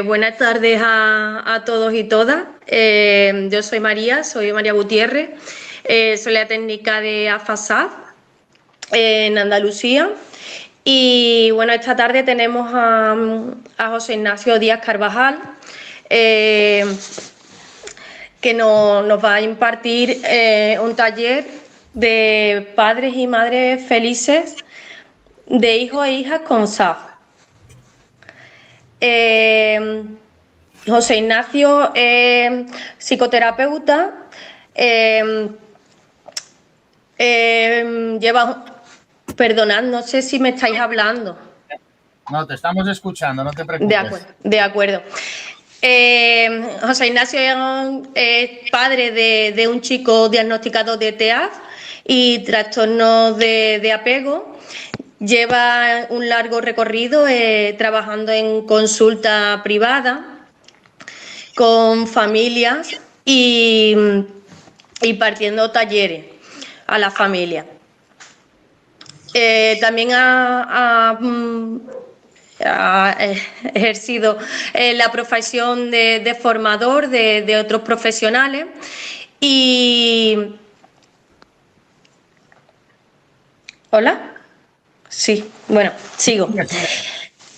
Buenas tardes a todos y todas. Yo soy María Gutiérrez, soy la técnica de AFASAD en Andalucía. Y bueno, esta tarde tenemos a José Ignacio Díaz Carvajal, que nos va a impartir un taller de padres y madres felices de hijos e hijas con SAF. José Ignacio es psicoterapeuta, perdonad, no sé si me estáis hablando. No, te estamos escuchando, no te preocupes. De acuerdo. José Ignacio es padre de un chico diagnosticado de TEA y trastornos de apego. Lleva un largo recorrido trabajando en consulta privada con familias y impartiendo talleres a las familias. También ha ejercido la profesión de formador de otros profesionales y... ¿Hola? Sí, bueno, sigo.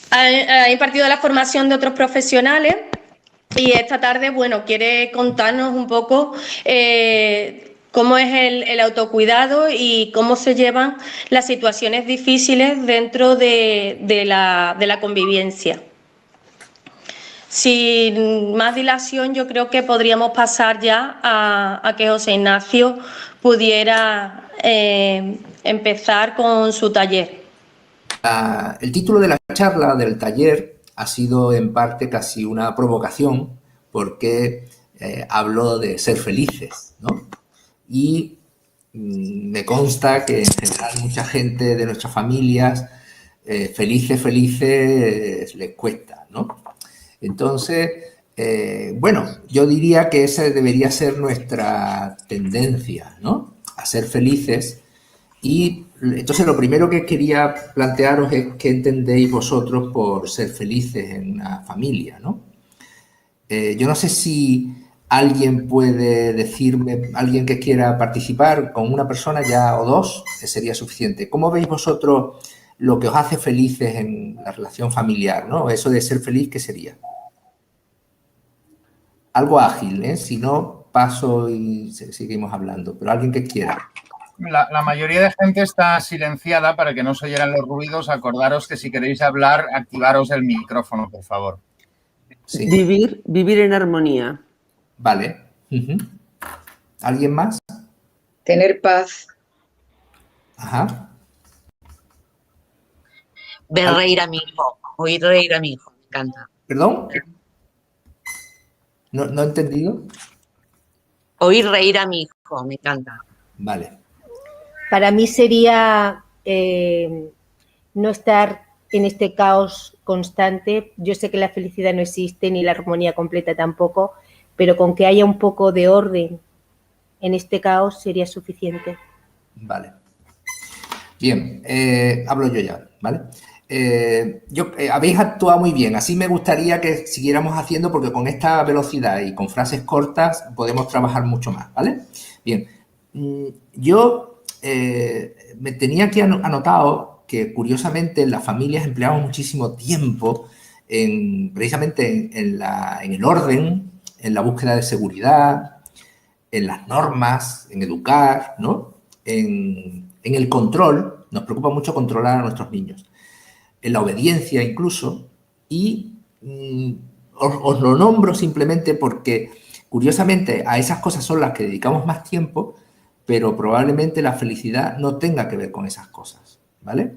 Ha impartido la formación de otros profesionales y esta tarde, bueno, quiere contarnos un poco cómo es el autocuidado y cómo se llevan las situaciones difíciles dentro de la convivencia. Sin más dilación, yo creo que podríamos pasar ya a que José Ignacio pudiera empezar con su taller. El título de la charla, del taller, ha sido en parte casi una provocación porque hablo de ser felices, ¿no? Y me consta que en general mucha gente de nuestras familias felices les cuesta, ¿no? Entonces, bueno, yo diría que esa debería ser nuestra tendencia, ¿no? A ser felices. Y entonces lo primero que quería plantearos es qué entendéis vosotros por ser felices en una familia, ¿no? Yo no sé si alguien puede decirme, alguien que quiera participar con una persona ya o dos, sería suficiente. ¿Cómo veis vosotros lo que os hace felices en la relación familiar, ¿no? Eso de ser feliz, ¿qué sería? Algo ágil, ¿eh? Si no, paso y seguimos hablando, pero alguien que quiera. La mayoría de gente está silenciada para que no se oyeran los ruidos. Acordaros que si queréis hablar, activaros el micrófono, por favor. Sí. Vivir en armonía. Vale. ¿Alguien más? Tener paz. Ajá. Ver reír a mi hijo, oír reír a mi hijo, me encanta. ¿Perdón? No he entendido. Oír reír a mi hijo, me encanta. Vale. Para mí sería no estar en este caos constante. Yo sé que la felicidad no existe ni la armonía completa tampoco, pero con que haya un poco de orden en este caos sería suficiente. Vale. Bien, hablo yo ya, ¿vale? Habéis actuado muy bien, así me gustaría que siguiéramos haciendo porque con esta velocidad y con frases cortas podemos trabajar mucho más, ¿vale? Bien, yo me tenía aquí anotado que curiosamente las familias empleamos muchísimo tiempo precisamente en el orden, en la búsqueda de seguridad, en las normas, en educar, ¿no? En el control, nos preocupa mucho controlar a nuestros niños, en la obediencia incluso, y os lo nombro simplemente porque curiosamente a esas cosas son las que dedicamos más tiempo, pero probablemente la felicidad no tenga que ver con esas cosas, ¿vale?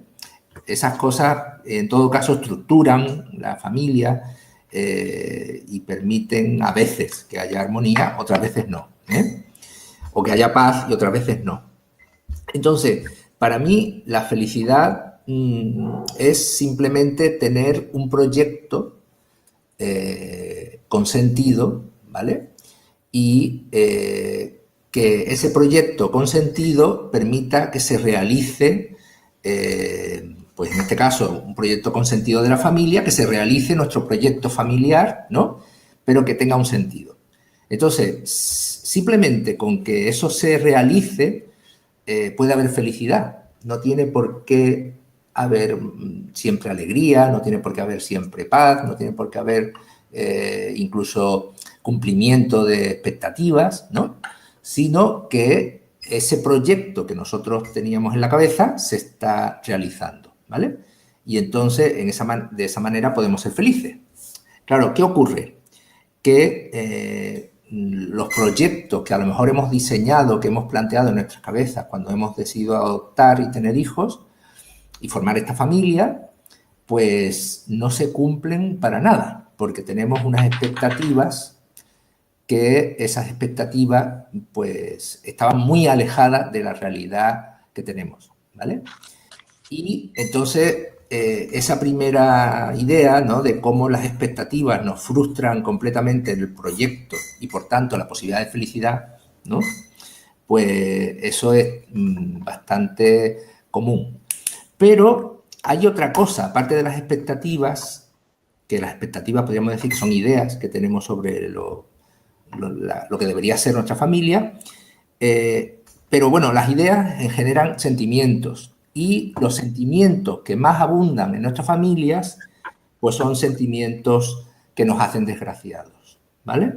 Esas cosas, en todo caso, estructuran la familia y permiten a veces que haya armonía, otras veces no, ¿eh? O que haya paz y otras veces no. Entonces, para mí, la felicidad es simplemente tener un proyecto con sentido, ¿vale? Y que ese proyecto con sentido permita que se realice, pues en este caso, un proyecto con sentido de la familia, que se realice nuestro proyecto familiar, ¿no? Pero que tenga un sentido. Entonces, simplemente con que eso se realice, puede haber felicidad. No tiene por qué haber siempre alegría, no tiene por qué haber siempre paz, no tiene por qué haber incluso cumplimiento de expectativas, ¿no? Sino que ese proyecto que nosotros teníamos en la cabeza se está realizando, ¿vale? Y entonces, de esa manera podemos ser felices. Claro, ¿qué ocurre? Que los proyectos que a lo mejor hemos diseñado, que hemos planteado en nuestras cabezas cuando hemos decidido adoptar y tener hijos y formar esta familia, pues no se cumplen para nada, porque tenemos unas expectativas que esas expectativas pues estaban muy alejadas de la realidad que tenemos, ¿vale? Y entonces esa primera idea, ¿no?, de cómo las expectativas nos frustran completamente el proyecto y por tanto la posibilidad de felicidad, ¿no?, pues eso es bastante común. Pero hay otra cosa, aparte de las expectativas, que las expectativas podríamos decir que son ideas que tenemos sobre lo que debería ser nuestra familia, pero bueno, las ideas generan sentimientos y los sentimientos que más abundan en nuestras familias pues son sentimientos que nos hacen desgraciados, ¿vale?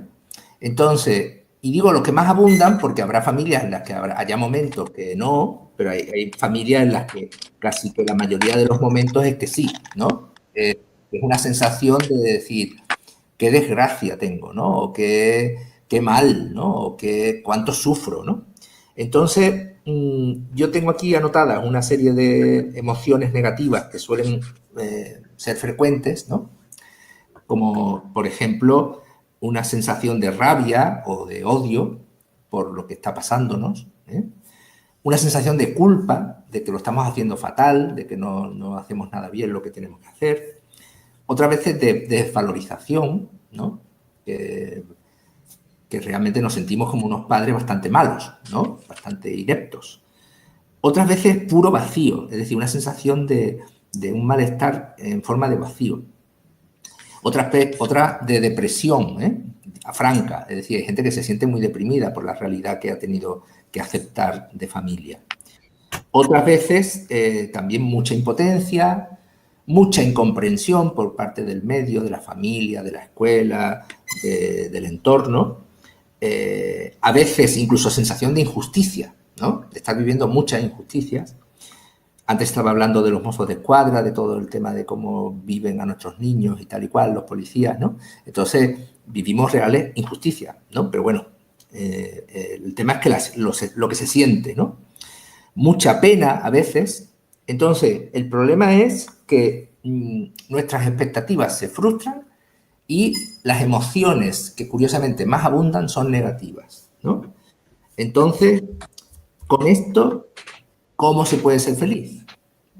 Entonces, y digo los que más abundan porque habrá familias en las que haya momentos que no, pero hay familias en las que casi que la mayoría de los momentos es que sí, ¿no? Es una sensación de decir, qué desgracia tengo, ¿no? O qué mal, ¿no? O cuánto sufro, ¿no? Entonces, yo tengo aquí anotadas una serie de emociones negativas que suelen ser frecuentes, ¿no? Como, por ejemplo, una sensación de rabia o de odio por lo que está pasándonos, ¿eh? Una sensación de culpa, de que lo estamos haciendo fatal, de que no hacemos nada bien lo que tenemos que hacer. Otras veces de desvalorización, ¿no? Que realmente nos sentimos como unos padres bastante malos, ¿no? Bastante ineptos. Otras veces puro vacío, es decir, una sensación de un malestar en forma de vacío. Otras de depresión, franca, es decir, hay gente que se siente muy deprimida por la realidad que ha tenido que aceptar de familia. Otras veces también mucha impotencia, mucha incomprensión por parte del medio, de la familia, de la escuela, del entorno. A veces incluso sensación de injusticia, ¿no? De estar viviendo muchas injusticias. Antes estaba hablando de los mozos de escuadra, de todo el tema de cómo viven a nuestros niños y tal y cual, los policías, ¿no? Entonces, vivimos reales injusticias, ¿no? Pero bueno, el tema es que lo que se siente, ¿no? Mucha pena a veces. Entonces, el problema es que nuestras expectativas se frustran y las emociones que curiosamente más abundan son negativas, ¿no? Entonces, con esto, ¿cómo se puede ser feliz?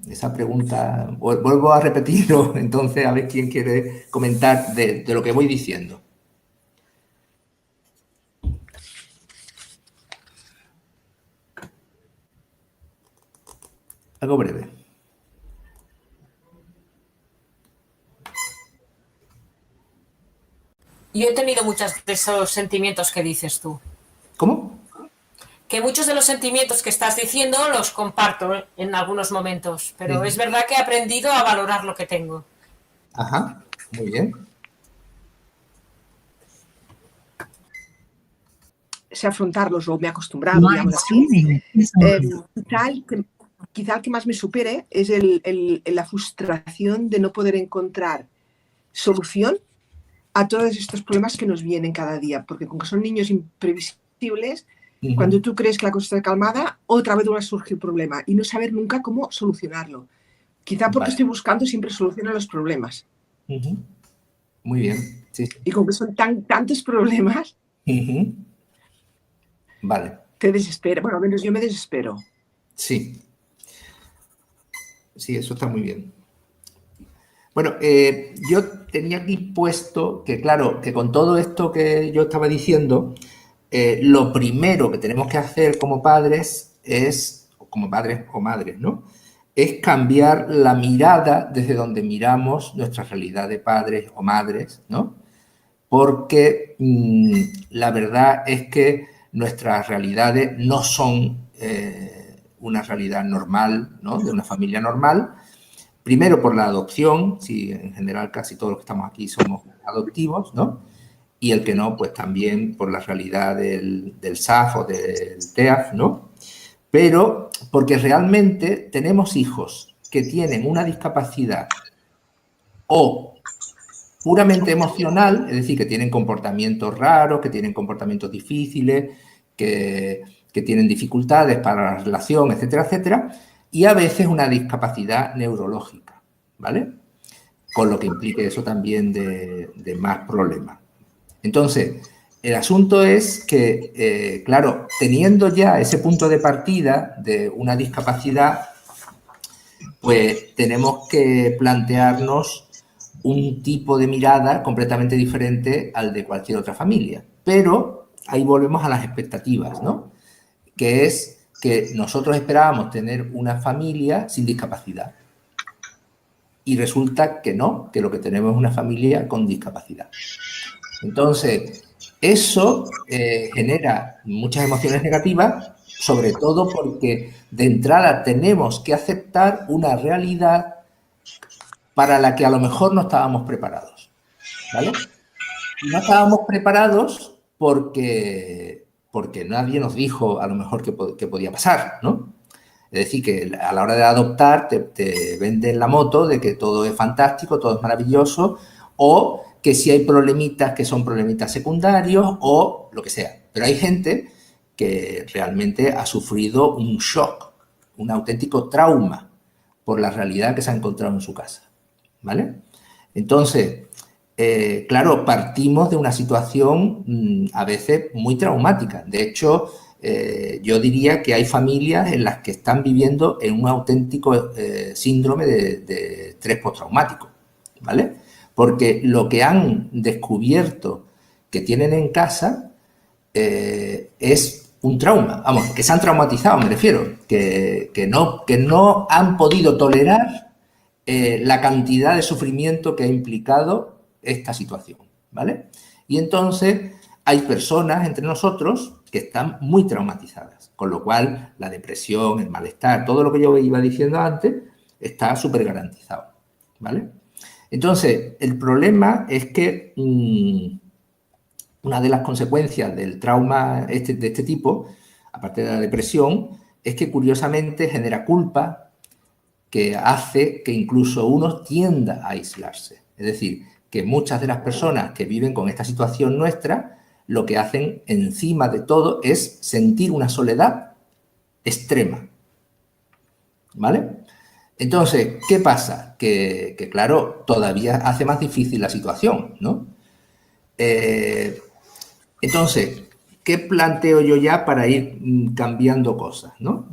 Esa pregunta, vuelvo a repetirlo, entonces a ver quién quiere comentar de lo que voy diciendo. Algo breve. Yo he tenido muchos de esos sentimientos que dices tú. ¿Cómo? Que muchos de los sentimientos que estás diciendo los comparto en algunos momentos, pero es verdad que he aprendido a valorar lo que tengo. Ajá, muy bien. Sé afrontarlos o me he acostumbrado, digamos así. Quizá el que más me supere es la frustración de no poder encontrar solución a todos estos problemas que nos vienen cada día, porque como son niños imprevisibles, cuando tú crees que la cosa está calmada, otra vez va a surgir el problema y no saber nunca cómo solucionarlo. Quizá porque estoy buscando siempre solución a los problemas. Muy bien. Sí. Y como que son tantos problemas, vale. Te desespera. Bueno, al menos yo me desespero. Sí. Sí, eso está muy bien. Bueno, yo tenía aquí puesto que, claro, que con todo esto que yo estaba diciendo, lo primero que tenemos que hacer como padres es, como padres o madres, ¿no? Es cambiar la mirada desde donde miramos nuestra realidad de padres o madres, ¿no? Porque la verdad es que nuestras realidades no son una realidad normal, ¿no? De una familia normal. Primero por la adopción, si en general casi todos los que estamos aquí somos adoptivos, ¿no? Y el que no, pues también por la realidad del SAF o del TEAF, ¿no? Pero porque realmente tenemos hijos que tienen una discapacidad o puramente emocional, es decir, que tienen comportamientos raros, que tienen comportamientos difíciles, que tienen dificultades para la relación, etcétera, etcétera, y a veces una discapacidad neurológica, ¿vale? Con lo que implique eso también de más problemas. Entonces, el asunto es que, claro, teniendo ya ese punto de partida de una discapacidad, pues tenemos que plantearnos un tipo de mirada completamente diferente al de cualquier otra familia. Pero ahí volvemos a las expectativas, ¿no? Que es que nosotros esperábamos tener una familia sin discapacidad. Y resulta que no, que lo que tenemos es una familia con discapacidad. Entonces, eso genera muchas emociones negativas, sobre todo porque de entrada tenemos que aceptar una realidad para la que a lo mejor no estábamos preparados, ¿vale? Y no estábamos preparados porque nadie nos dijo a lo mejor que podía pasar, ¿no? Es decir, que a la hora de adoptar te venden la moto de que todo es fantástico, todo es maravilloso, o que si hay problemitas que son problemitas secundarios o lo que sea. Pero hay gente que realmente ha sufrido un shock, un auténtico trauma por la realidad que se ha encontrado en su casa, ¿vale? Entonces, claro, partimos de una situación a veces muy traumática. De hecho, yo diría que hay familias en las que están viviendo en un auténtico síndrome de estrés postraumático, ¿vale? Porque lo que han descubierto que tienen en casa es un trauma. Vamos, que se han traumatizado, me refiero. Que no han podido tolerar la cantidad de sufrimiento que ha implicado esta situación, ¿vale? Y entonces hay personas entre nosotros que están muy traumatizadas, con lo cual la depresión, el malestar, todo lo que yo iba diciendo antes, está súper garantizado, ¿vale? Entonces, el problema es que una de las consecuencias del trauma de este tipo, aparte de la depresión, es que curiosamente genera culpa que hace que incluso uno tienda a aislarse. Es decir, que muchas de las personas que viven con esta situación nuestra, lo que hacen encima de todo es sentir una soledad extrema, ¿vale? Entonces, ¿qué pasa? Que claro, todavía hace más difícil la situación, ¿no? Entonces, ¿qué planteo yo ya para ir cambiando cosas, ¿no?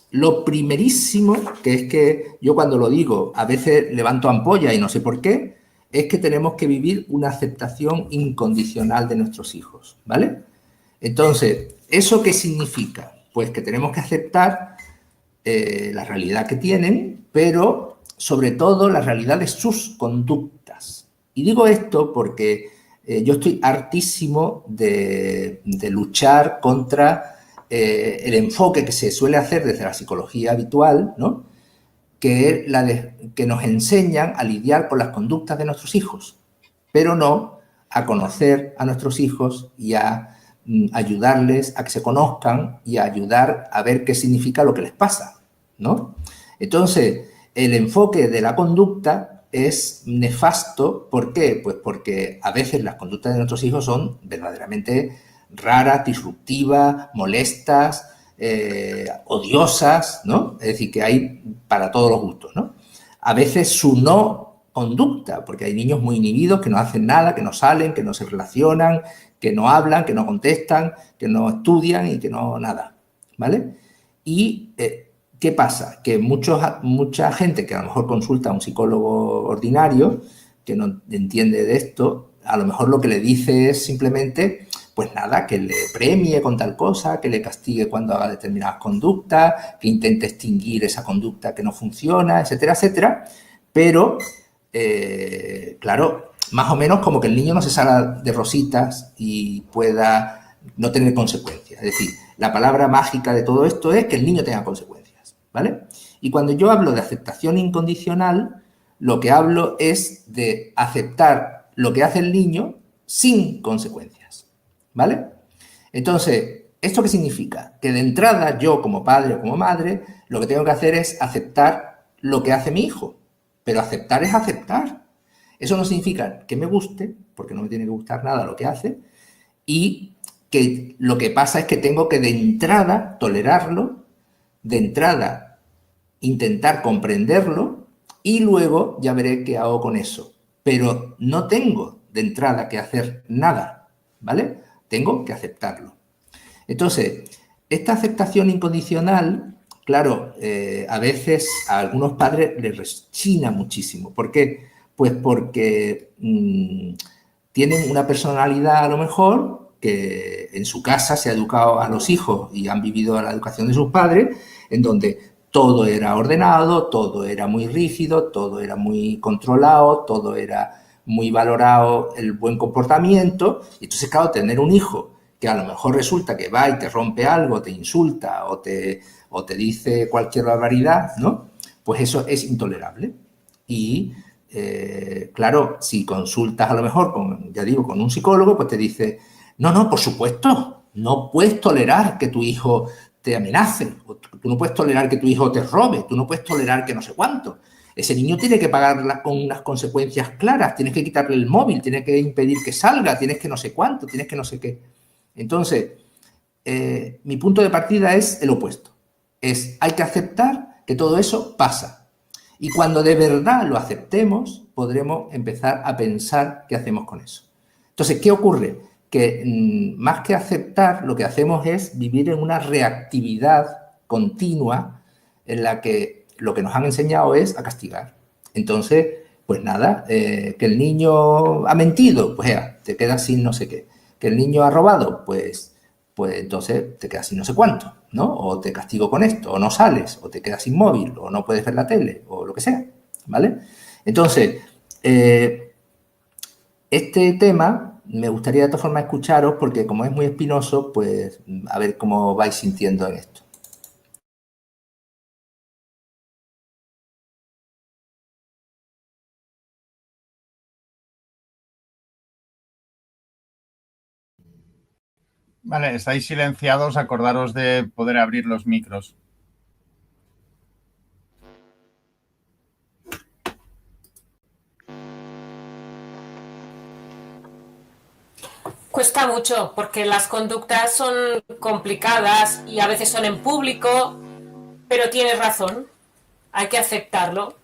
Lo primerísimo, que es que yo cuando lo digo, a veces levanto ampolla y no sé por qué, es que tenemos que vivir una aceptación incondicional de nuestros hijos, ¿vale? Entonces, ¿eso qué significa? Pues que tenemos que aceptar la realidad que tienen, pero sobre todo la realidad de sus conductas. Y digo esto porque yo estoy hartísimo de luchar contra el enfoque que se suele hacer desde la psicología habitual, ¿no? Que es que nos enseñan a lidiar con las conductas de nuestros hijos, pero no a conocer a nuestros hijos y a ayudarles a que se conozcan y a ayudar a ver qué significa lo que les pasa, ¿no? Entonces, el enfoque de la conducta es nefasto. ¿Por qué? Pues porque a veces las conductas de nuestros hijos son verdaderamente raras, disruptivas, molestas, odiosas, ¿no? Es decir, que hay para todos los gustos, ¿no? A veces su no conducta, porque hay niños muy inhibidos que no hacen nada, que no salen, que no se relacionan, que no hablan, que no contestan, que no estudian y que no nada, ¿vale? Y ¿qué pasa? Que mucha gente que a lo mejor consulta a un psicólogo ordinario, que no entiende de esto, a lo mejor lo que le dice es simplemente, pues nada, que le premie con tal cosa, que le castigue cuando haga determinadas conductas, que intente extinguir esa conducta que no funciona, etcétera, etcétera. Pero, claro, más o menos como que el niño no se salga de rositas y pueda no tener consecuencias. Es decir, la palabra mágica de todo esto es que el niño tenga consecuencias, ¿vale? Y cuando yo hablo de aceptación incondicional, lo que hablo es de aceptar lo que hace el niño sin consecuencias, ¿vale? Entonces, ¿esto qué significa? Que de entrada yo como padre o como madre lo que tengo que hacer es aceptar lo que hace mi hijo. Pero aceptar es aceptar. Eso no significa que me guste, porque no me tiene que gustar nada lo que hace, y que lo que pasa es que tengo que de entrada tolerarlo, de entrada intentar comprenderlo y luego ya veré qué hago con eso. Pero no tengo de entrada que hacer nada, ¿vale? Tengo que aceptarlo. Entonces, esta aceptación incondicional, claro, a veces a algunos padres les rechina muchísimo. ¿Por qué? Pues porque tienen una personalidad a lo mejor que en su casa se ha educado a los hijos y han vivido la educación de sus padres, en donde todo era ordenado, todo era muy rígido, todo era muy controlado, todo era muy valorado el buen comportamiento. Y entonces, claro, tener un hijo que a lo mejor resulta que va y te rompe algo, te insulta o te dice cualquier barbaridad, ¿no? Pues eso es intolerable. Y, claro, si consultas a lo mejor, ya digo, con un psicólogo, pues te dice, no, por supuesto, no puedes tolerar que tu hijo te amenace, o tú no puedes tolerar que tu hijo te robe, tú no puedes tolerar que no sé cuánto. Ese niño tiene que pagar con unas consecuencias claras, tienes que quitarle el móvil, tienes que impedir que salga, tienes que no sé cuánto, tienes que no sé qué. Entonces, mi punto de partida es el opuesto. Hay que aceptar que todo eso pasa. Y cuando de verdad lo aceptemos, podremos empezar a pensar qué hacemos con eso. Entonces, ¿qué ocurre? Que más que aceptar, lo que hacemos es vivir en una reactividad continua en la que lo que nos han enseñado es a castigar. Entonces, pues nada, que el niño ha mentido, pues ya, te quedas sin no sé qué. Que el niño ha robado, pues entonces te quedas sin no sé cuánto, ¿no? O te castigo con esto, o no sales, o te quedas sin móvil, o no puedes ver la tele, o lo que sea, ¿vale? Entonces, este tema me gustaría de todas formas escucharos porque como es muy espinoso, pues a ver cómo vais sintiendo en esto. Vale, estáis silenciados, acordaros de poder abrir los micros. Cuesta mucho porque las conductas son complicadas y a veces son en público, pero tienes razón, hay que aceptarlo.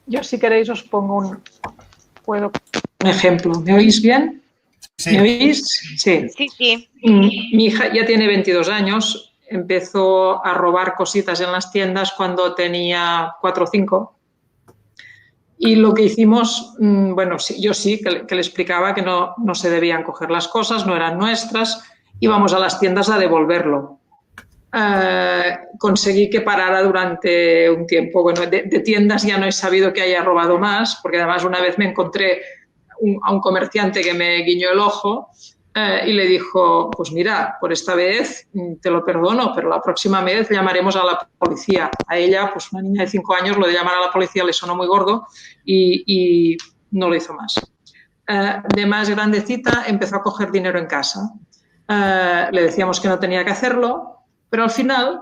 Yo, si queréis, os pongo un ejemplo. ¿Me oís bien? Sí. ¿Me oís? Sí. Sí. Mi hija ya tiene 22 años, empezó a robar cositas en las tiendas cuando tenía 4 o 5. Y lo que hicimos, bueno, sí, yo sí, que le explicaba que no se debían coger las cosas, no eran nuestras, íbamos a las tiendas a devolverlo. Conseguí que parara durante un tiempo. Bueno, de tiendas ya no he sabido que haya robado más, porque además una vez me encontré a un comerciante que me guiñó el ojo y le dijo, pues mira, por esta vez te lo perdono, pero la próxima vez llamaremos a la policía. A ella, pues una niña de 5 años, lo de llamar a la policía le sonó muy gordo y no lo hizo más. De más grandecita empezó a coger dinero en casa. Le decíamos que no tenía que hacerlo, pero al final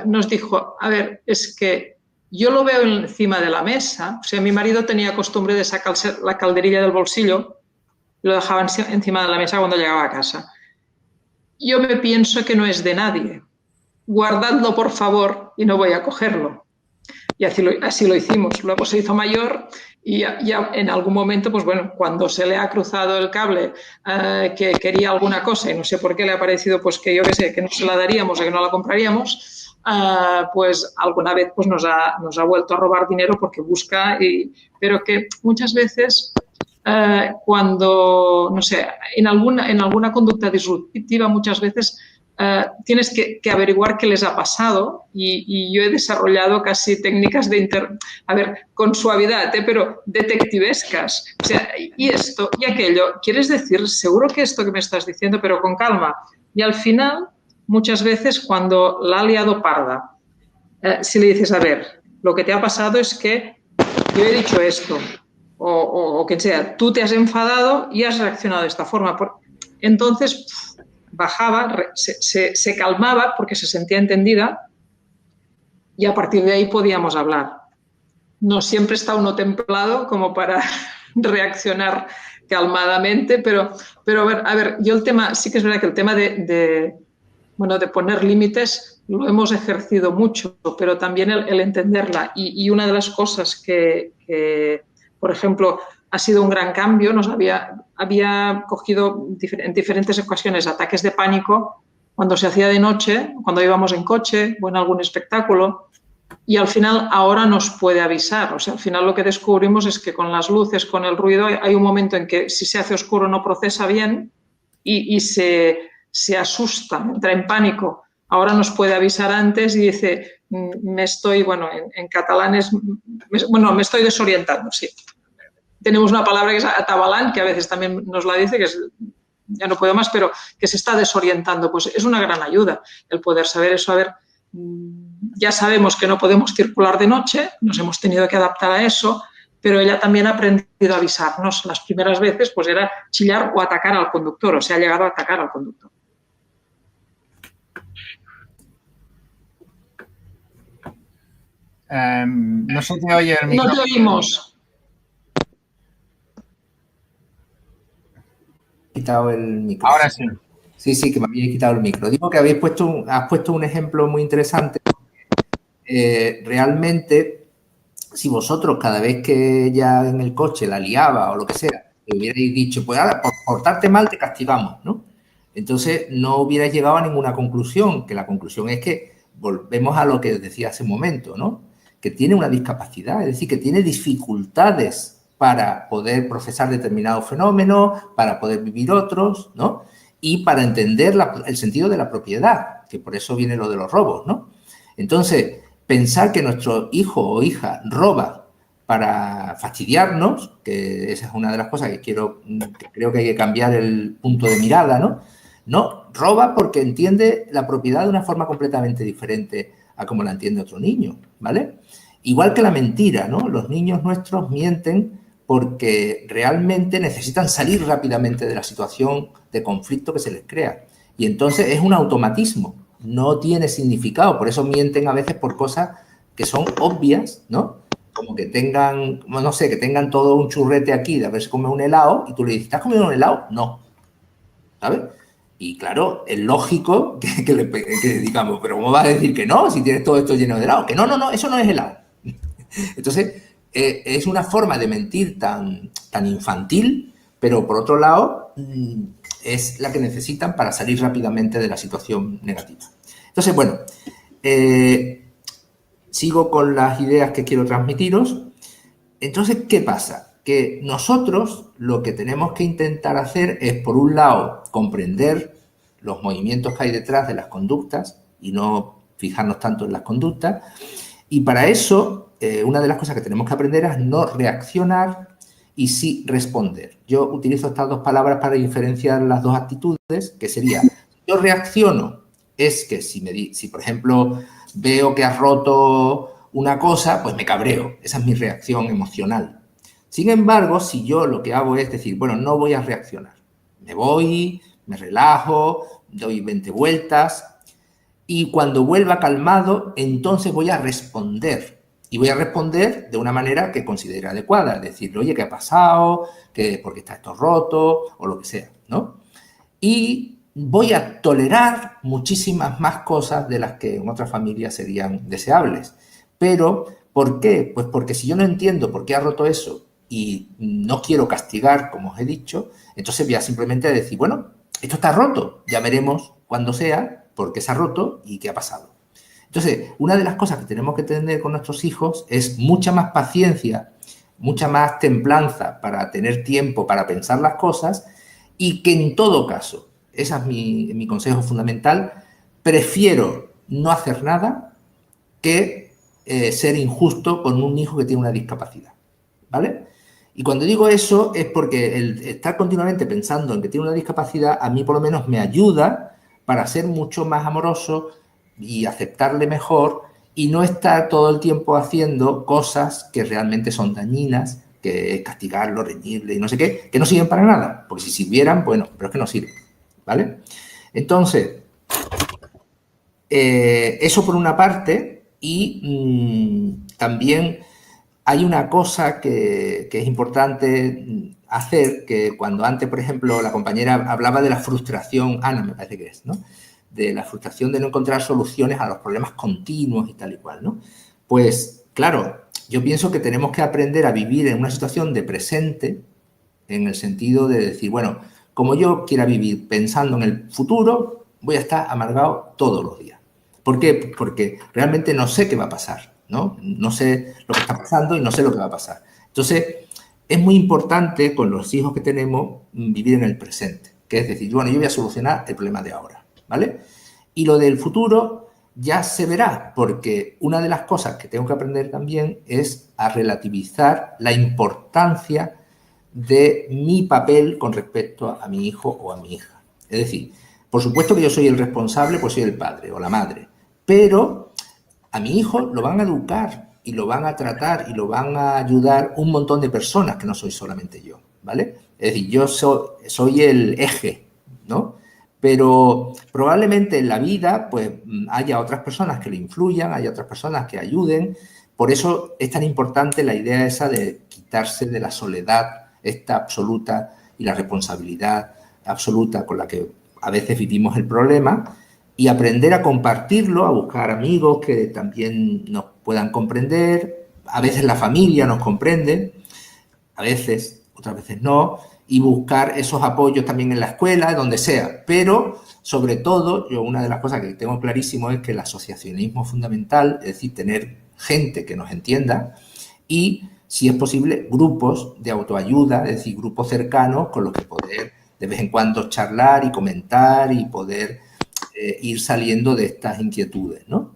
nos dijo, a ver, es que yo lo veo encima de la mesa. O sea, mi marido tenía costumbre de sacarse la calderilla del bolsillo y lo dejaba encima de la mesa cuando llegaba a casa. Yo me pienso que no es de nadie. Guardadlo, por favor, y no voy a cogerlo. Y así lo hicimos. Luego se hizo mayor y ya en algún momento, pues bueno, cuando se le ha cruzado el cable que quería alguna cosa y no sé por qué le ha parecido, pues que yo qué sé, que no se la daríamos o que no la compraríamos, pues alguna vez pues nos ha vuelto a robar dinero porque busca, pero que muchas veces cuando, no sé, en alguna conducta disruptiva muchas veces tienes que averiguar qué les ha pasado y yo he desarrollado casi técnicas a ver, con suavidad, pero detectivescas. O sea, y esto y aquello, quieres decir, seguro que esto que me estás diciendo, pero con calma. Y al final, muchas veces cuando la ha liado parda, si le dices, a ver, lo que te ha pasado es que yo he dicho esto, o quien sea, tú te has enfadado y has reaccionado de esta forma. Entonces bajaba, se calmaba porque se sentía entendida y a partir de ahí podíamos hablar. No siempre está uno templado como para reaccionar calmadamente, pero a ver, yo el tema, sí que es verdad que el tema de poner límites lo hemos ejercido mucho, pero también el entenderla. Y una de las cosas que, por ejemplo, ha sido un gran cambio, había cogido en diferentes ocasiones ataques de pánico cuando se hacía de noche, cuando íbamos en coche o en algún espectáculo, y al final ahora nos puede avisar. O sea, al final lo que descubrimos es que con las luces, con el ruido, hay un momento en que si se hace oscuro no procesa bien y se asusta, entra en pánico. Ahora nos puede avisar antes y dice, me estoy, en catalán es, me estoy desorientando, sí. Tenemos una palabra que es atabalán, que a veces también nos la dice, que es, ya no puedo más, pero que se está desorientando. Pues es una gran ayuda el poder saber eso. A ver, ya sabemos que no podemos circular de noche, nos hemos tenido que adaptar a eso, pero ella también ha aprendido a avisarnos. Las primeras veces pues era chillar o atacar al conductor, o se ha llegado a atacar al conductor. No se te oye el micrófono. No te oímos. Quitado el micro. Ahora sí. Sí, que me habéis quitado el micro. Digo que has puesto un ejemplo muy interesante. Realmente, si vosotros cada vez que ya en el coche la liaba o lo que sea, le hubierais dicho, pues ahora por portarte mal te castigamos, ¿no? Entonces no hubierais llegado a ninguna conclusión, que la conclusión es que volvemos a lo que decía hace un momento, ¿no? Que tiene una discapacidad, es decir, que tiene dificultades para poder procesar determinados fenómenos, para poder vivir otros, ¿no? Y para entender el sentido de la propiedad, que por eso viene lo de los robos, ¿no? Entonces, pensar que nuestro hijo o hija roba para fastidiarnos, que esa es una de las cosas que creo que hay que cambiar el punto de mirada, ¿no? No, roba porque entiende la propiedad de una forma completamente diferente a como la entiende otro niño, ¿vale? Igual que la mentira, ¿no? Los niños nuestros mienten porque realmente necesitan salir rápidamente de la situación de conflicto que se les crea. Y entonces es un automatismo, no tiene significado, por eso mienten a veces por cosas que son obvias, ¿no? Como que tengan, no sé, que tengan todo un churrete aquí de haberse comido un helado y tú le dices, ¿estás comiendo un helado? No, ¿sabes? Y claro, es lógico que digamos, pero ¿cómo vas a decir que no si tienes todo esto lleno de helado? Que no, eso no es helado. Entonces, es una forma de mentir tan infantil, pero por otro lado es la que necesitan para salir rápidamente de la situación negativa. Entonces, bueno, sigo con las ideas que quiero transmitiros. Entonces, ¿qué pasa? Que nosotros lo que tenemos que intentar hacer es, por un lado, comprender los movimientos que hay detrás de las conductas y no fijarnos tanto en las conductas. Y para eso, una de las cosas que tenemos que aprender es no reaccionar y sí responder. Yo utilizo estas dos palabras para diferenciar las dos actitudes, que sería, yo reacciono, es que si por ejemplo, veo que has roto una cosa, pues me cabreo. Esa es mi reacción emocional. Sin embargo, si yo lo que hago es decir, bueno, no voy a reaccionar. Me voy, me relajo, doy 20 vueltas y cuando vuelva calmado, entonces voy a responder. Y voy a responder de una manera que considere adecuada. Es decir, oye, ¿qué ha pasado? ¿Por qué está esto roto? O lo que sea, ¿no? Y voy a tolerar muchísimas más cosas de las que en otras familias serían deseables. Pero ¿Por qué? Pues porque si yo no entiendo por qué ha roto eso y no quiero castigar, como os he dicho, entonces voy a simplemente decir, bueno, esto está roto, ya veremos cuándo sea, por qué se ha roto y qué ha pasado. Entonces, una de las cosas que tenemos que tener con nuestros hijos es mucha más paciencia, mucha más templanza para tener tiempo para pensar las cosas y que en todo caso, ese es mi consejo fundamental, prefiero no hacer nada que ser injusto con un hijo que tiene una discapacidad, ¿vale? Y cuando digo eso es porque el estar continuamente pensando en que tiene una discapacidad a mí por lo menos me ayuda para ser mucho más amoroso y aceptarle mejor y no estar todo el tiempo haciendo cosas que realmente son dañinas, que es castigarlo, reñirle y no sé qué, que no sirven para nada, porque si sirvieran, bueno, pero es que no sirven, ¿vale? Entonces, eso por una parte y también hay una cosa que es importante hacer, que cuando antes, por ejemplo, la compañera hablaba de la frustración, Ana me parece que es, ¿no? De la frustración de no encontrar soluciones a los problemas continuos y tal y cual, ¿no? Pues, claro, yo pienso que tenemos que aprender a vivir en una situación de presente, en el sentido de decir, bueno, como yo quiera vivir pensando en el futuro, voy a estar amargado todos los días. ¿Por qué? Porque realmente no sé qué va a pasar, ¿no? No sé lo que está pasando y no sé lo que va a pasar. Entonces, es muy importante con los hijos que tenemos vivir en el presente, que es decir, bueno, yo voy a solucionar el problema de ahora, ¿vale? Y lo del futuro ya se verá, porque una de las cosas que tengo que aprender también es a relativizar la importancia de mi papel con respecto a mi hijo o a mi hija. Es decir, por supuesto que yo soy el responsable, pues soy el padre o la madre, pero a mi hijo lo van a educar y lo van a tratar y lo van a ayudar un montón de personas que no soy solamente yo, ¿vale? Es decir, yo soy el eje, ¿no? Pero probablemente en la vida pues haya otras personas que le influyan, haya otras personas que ayuden. Por eso es tan importante la idea esa de quitarse de la soledad esta absoluta y la responsabilidad absoluta con la que a veces vivimos el problema y aprender a compartirlo, a buscar amigos que también nos puedan comprender. A veces la familia nos comprende, a veces, otras veces no, y buscar esos apoyos también en la escuela, donde sea. Pero, sobre todo, yo una de las cosas que tengo clarísimo es que el asociacionismo es fundamental, es decir, tener gente que nos entienda y, si es posible, grupos de autoayuda, es decir, grupos cercanos con los que poder de vez en cuando charlar y comentar y poder ir saliendo de estas inquietudes, ¿no?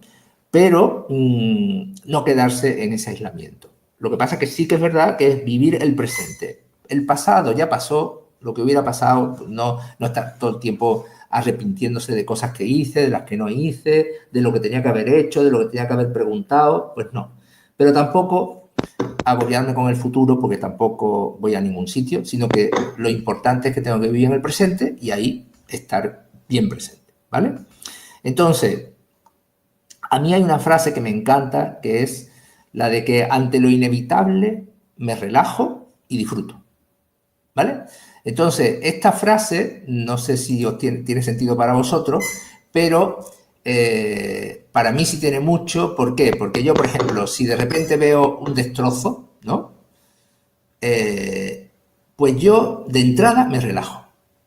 Pero no quedarse en ese aislamiento. Lo que pasa que sí que es verdad que es vivir el presente. El pasado ya pasó, lo que hubiera pasado, no estar todo el tiempo arrepintiéndose de cosas que hice, de las que no hice, de lo que tenía que haber hecho, de lo que tenía que haber preguntado, pues no. Pero tampoco agobiarme con el futuro porque tampoco voy a ningún sitio, sino que lo importante es que tengo que vivir en el presente y ahí estar bien presente, ¿vale? Entonces, a mí hay una frase que me encanta, que es la de que ante lo inevitable me relajo y disfruto, ¿vale? Entonces, esta frase, no sé si tiene sentido para vosotros, pero para mí sí tiene mucho. ¿Por qué? Porque yo, por ejemplo, si de repente veo un destrozo, ¿no? Pues yo de entrada me relajo,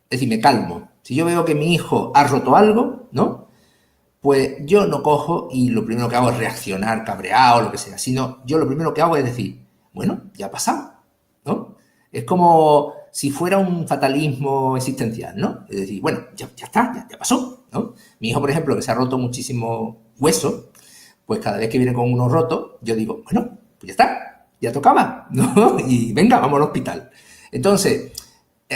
es decir, me calmo. Si yo veo que mi hijo ha roto algo, ¿no? Pues yo no cojo y lo primero que hago es reaccionar cabreado o lo que sea, sino yo lo primero que hago es decir, bueno, ya ha pasado, ¿no? Es como si fuera un fatalismo existencial, ¿no? Es decir, bueno, ya está, ya pasó, ¿no? Mi hijo, por ejemplo, que se ha roto muchísimo hueso, pues cada vez que viene con uno roto, yo digo, bueno, pues ya está, ya tocaba, ¿no? Y venga, vamos al hospital. Entonces,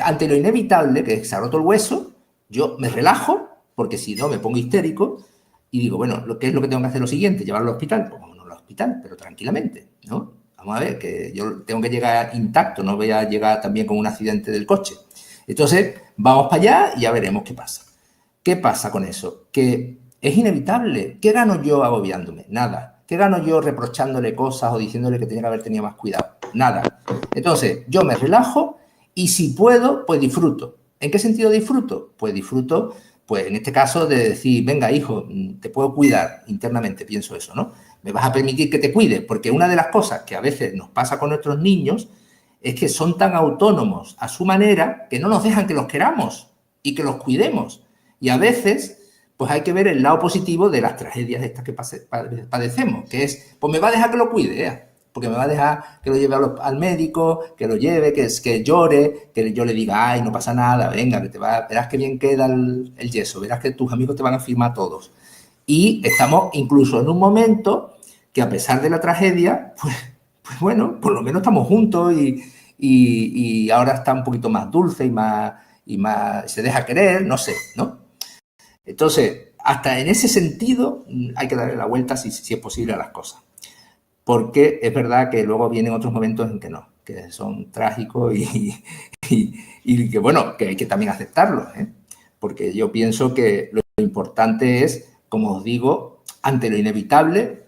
ante lo inevitable, que se ha roto el hueso, yo me relajo, porque si no me pongo histérico, y digo, bueno, ¿qué es lo que tengo que hacer lo siguiente? ¿Llevarlo al hospital? Pues vámonos al hospital, pero tranquilamente, ¿no? Vamos a ver, que yo tengo que llegar intacto, no voy a llegar también con un accidente del coche. Entonces, vamos para allá y ya veremos qué pasa. ¿Qué pasa con eso? Que es inevitable. ¿Qué gano yo agobiándome? Nada. ¿Qué gano yo reprochándole cosas o diciéndole que tenía que haber tenido más cuidado? Nada. Entonces, yo me relajo y si puedo, pues disfruto. ¿En qué sentido disfruto? Pues disfruto, pues en este caso, de decir, venga, hijo, te puedo cuidar internamente, pienso eso, ¿no? me vas a permitir que te cuide, porque una de las cosas que a veces nos pasa con nuestros niños es que son tan autónomos a su manera que no nos dejan que los queramos y que los cuidemos. Y a veces, pues hay que ver el lado positivo de las tragedias estas que padecemos, que es, pues me va a dejar que lo cuide, porque me va a dejar que lo lleve al médico, que lo lleve, que llore, que yo le diga, ay, no pasa nada, venga, que verás que bien queda el yeso, verás que tus amigos te van a firmar todos. Y estamos incluso en un momento que a pesar de la tragedia, pues bueno, por lo menos estamos juntos y ahora está un poquito más dulce y más se deja querer, no sé, ¿no? Entonces, hasta en ese sentido hay que darle la vuelta si es posible a las cosas. Porque es verdad que luego vienen otros momentos en que no, que son trágicos y que, bueno, que hay que también aceptarlos, ¿eh? Porque yo pienso que lo importante es, como os digo, ante lo inevitable,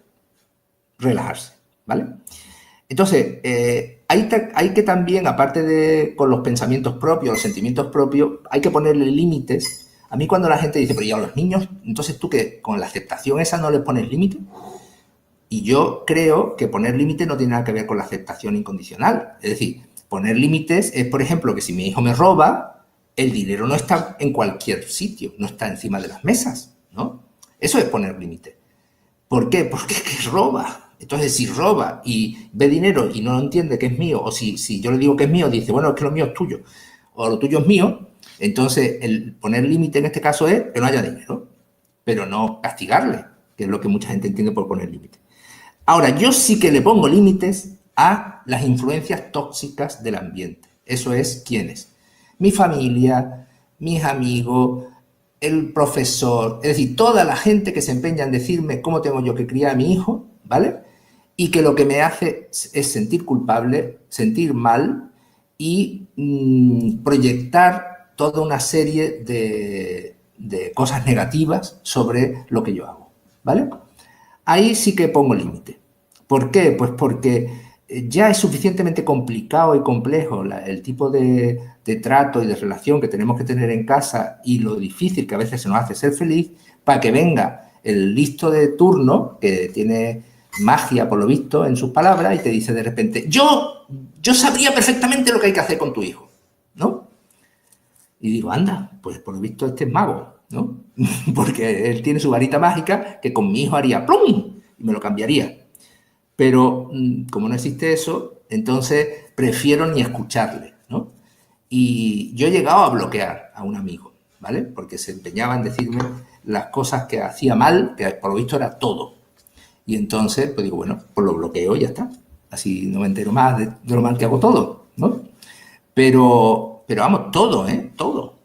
relajarse, ¿vale? Entonces, hay que también, aparte de con los pensamientos propios, los sentimientos propios, hay que ponerle límites. A mí cuando la gente dice, pero ¿y a los niños? Entonces, ¿tú qué? ¿Con la aceptación esa no les pones límite? Y yo creo que poner límites no tiene nada que ver con la aceptación incondicional. Es decir, poner límites es, por ejemplo, que si mi hijo me roba, el dinero no está en cualquier sitio, no está encima de las mesas, ¿no? Eso es poner límites. ¿Por qué? Porque es que roba. Entonces, si roba y ve dinero y no entiende que es mío, o si yo le digo que es mío, dice, bueno, es que lo mío es tuyo, o lo tuyo es mío, entonces el poner límite en este caso es que no haya dinero, pero no castigarle, que es lo que mucha gente entiende por poner límite. Ahora, yo sí que le pongo límites a las influencias tóxicas del ambiente. Eso es, ¿quiénes? Mi familia, mis amigos, el profesor, es decir, toda la gente que se empeña en decirme cómo tengo yo que criar a mi hijo, ¿vale? Y que lo que me hace es sentir culpable, sentir mal y proyectar toda una serie de cosas negativas sobre lo que yo hago, ¿vale? Ahí sí que pongo límite. ¿Por qué? Pues porque ya es suficientemente complicado y complejo el tipo de trato y de relación que tenemos que tener en casa y lo difícil que a veces se nos hace ser feliz para que venga el listo de turno que tiene magia, por lo visto, en sus palabras y te dice de repente, yo sabría perfectamente lo que hay que hacer con tu hijo, ¿no? Y digo, anda, pues por lo visto este es mago, ¿no? Porque él tiene su varita mágica que con mi hijo haría ¡plum! Y me lo cambiaría. Pero como no existe eso, entonces prefiero ni escucharle, ¿no? Y yo he llegado a bloquear a un amigo, ¿vale? Porque se empeñaba en decirme las cosas que hacía mal, que por lo visto era todo. Y entonces, pues digo, bueno, pues lo bloqueo y ya está. Así no me entero más de lo mal que hago todo, ¿no? Pero vamos, todo, ¿eh? Todo.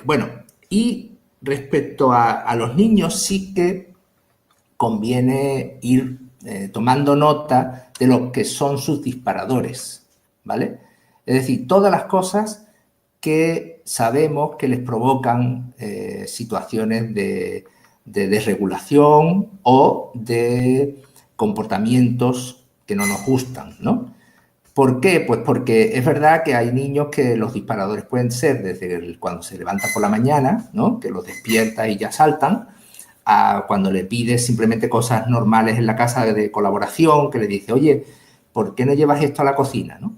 Bueno, y respecto a los niños sí que conviene ir tomando nota de lo que son sus disparadores, ¿vale? Es decir, todas las cosas que sabemos que les provocan situaciones de desregulación o de comportamientos que no nos gustan, ¿no? ¿Por qué? Pues porque es verdad que hay niños que los disparadores pueden ser desde cuando se levanta por la mañana, ¿no? Que los despierta y ya saltan, a cuando le pides simplemente cosas normales en la casa de colaboración, que le dice, oye, ¿por qué no llevas esto a la cocina, no?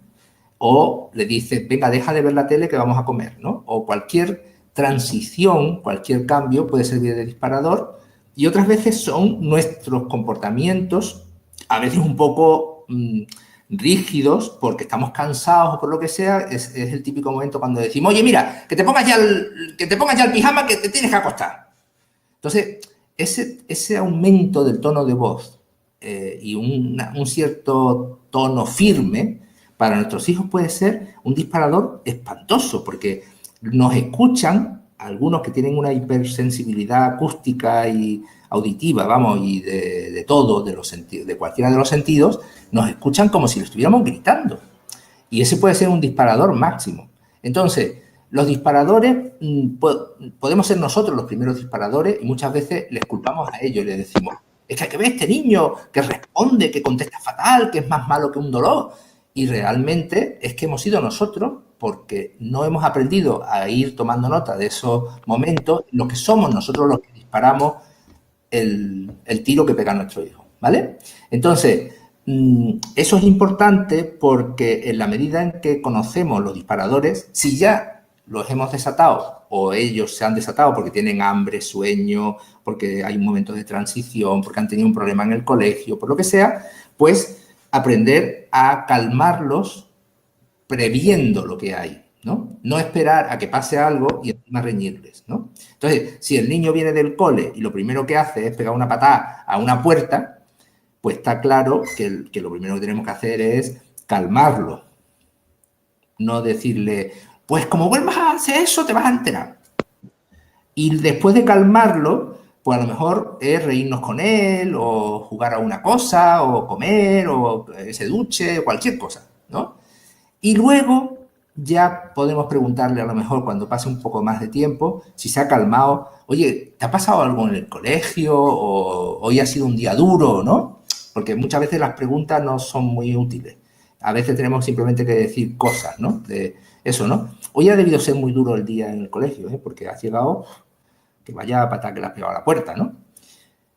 O le dices, venga, deja de ver la tele que vamos a comer, ¿no? O cualquier transición, cualquier cambio puede servir de disparador y otras veces son nuestros comportamientos, a veces un poco rígidos porque estamos cansados o por lo que sea, es el típico momento cuando decimos, oye, mira, que te pongas ya el pijama que te tienes que acostar. Entonces, ese aumento del tono de voz y un cierto tono firme para nuestros hijos puede ser un disparador espantoso porque nos escuchan, algunos que tienen una hipersensibilidad acústica y auditiva, vamos, y de todo, de los sentidos, de cualquiera de los sentidos, nos escuchan como si lo estuviéramos gritando. Y ese puede ser un disparador máximo. Entonces, los disparadores, podemos ser nosotros los primeros disparadores y muchas veces les culpamos a ellos, les decimos, es que hay que ver a este niño que responde, que contesta fatal, que es más malo que un dolor. Y realmente es que hemos sido nosotros, porque no hemos aprendido a ir tomando nota de esos momentos, lo que somos nosotros los que disparamos el tiro que pega nuestro hijo, ¿vale? Entonces, eso es importante porque en la medida en que conocemos los disparadores, si ya los hemos desatado o ellos se han desatado porque tienen hambre, sueño, porque hay un momento de transición, porque han tenido un problema en el colegio, por lo que sea, pues aprender a calmarlos previendo lo que hay, ¿no? No esperar a que pase algo y encima reñirles, ¿no? Entonces, si el niño viene del cole y lo primero que hace es pegar una patada a una puerta, pues está claro que lo primero que tenemos que hacer es calmarlo. No decirle, pues como vuelvas a hacer eso, te vas a enterar. Y después de calmarlo, pues a lo mejor es reírnos con él, o jugar a una cosa, o comer, o se duche, cualquier cosa, ¿no? Y luego ya podemos preguntarle a lo mejor cuando pase un poco más de tiempo, si se ha calmado, oye, ¿te ha pasado algo en el colegio? ¿O hoy ha sido un día duro, no? Porque muchas veces las preguntas no son muy útiles. A veces tenemos simplemente que decir cosas, ¿no? De eso, ¿no? Hoy ha debido ser muy duro el día en el colegio, ¿eh? Porque has llegado, que vaya patada que le has pegado a la puerta, ¿no?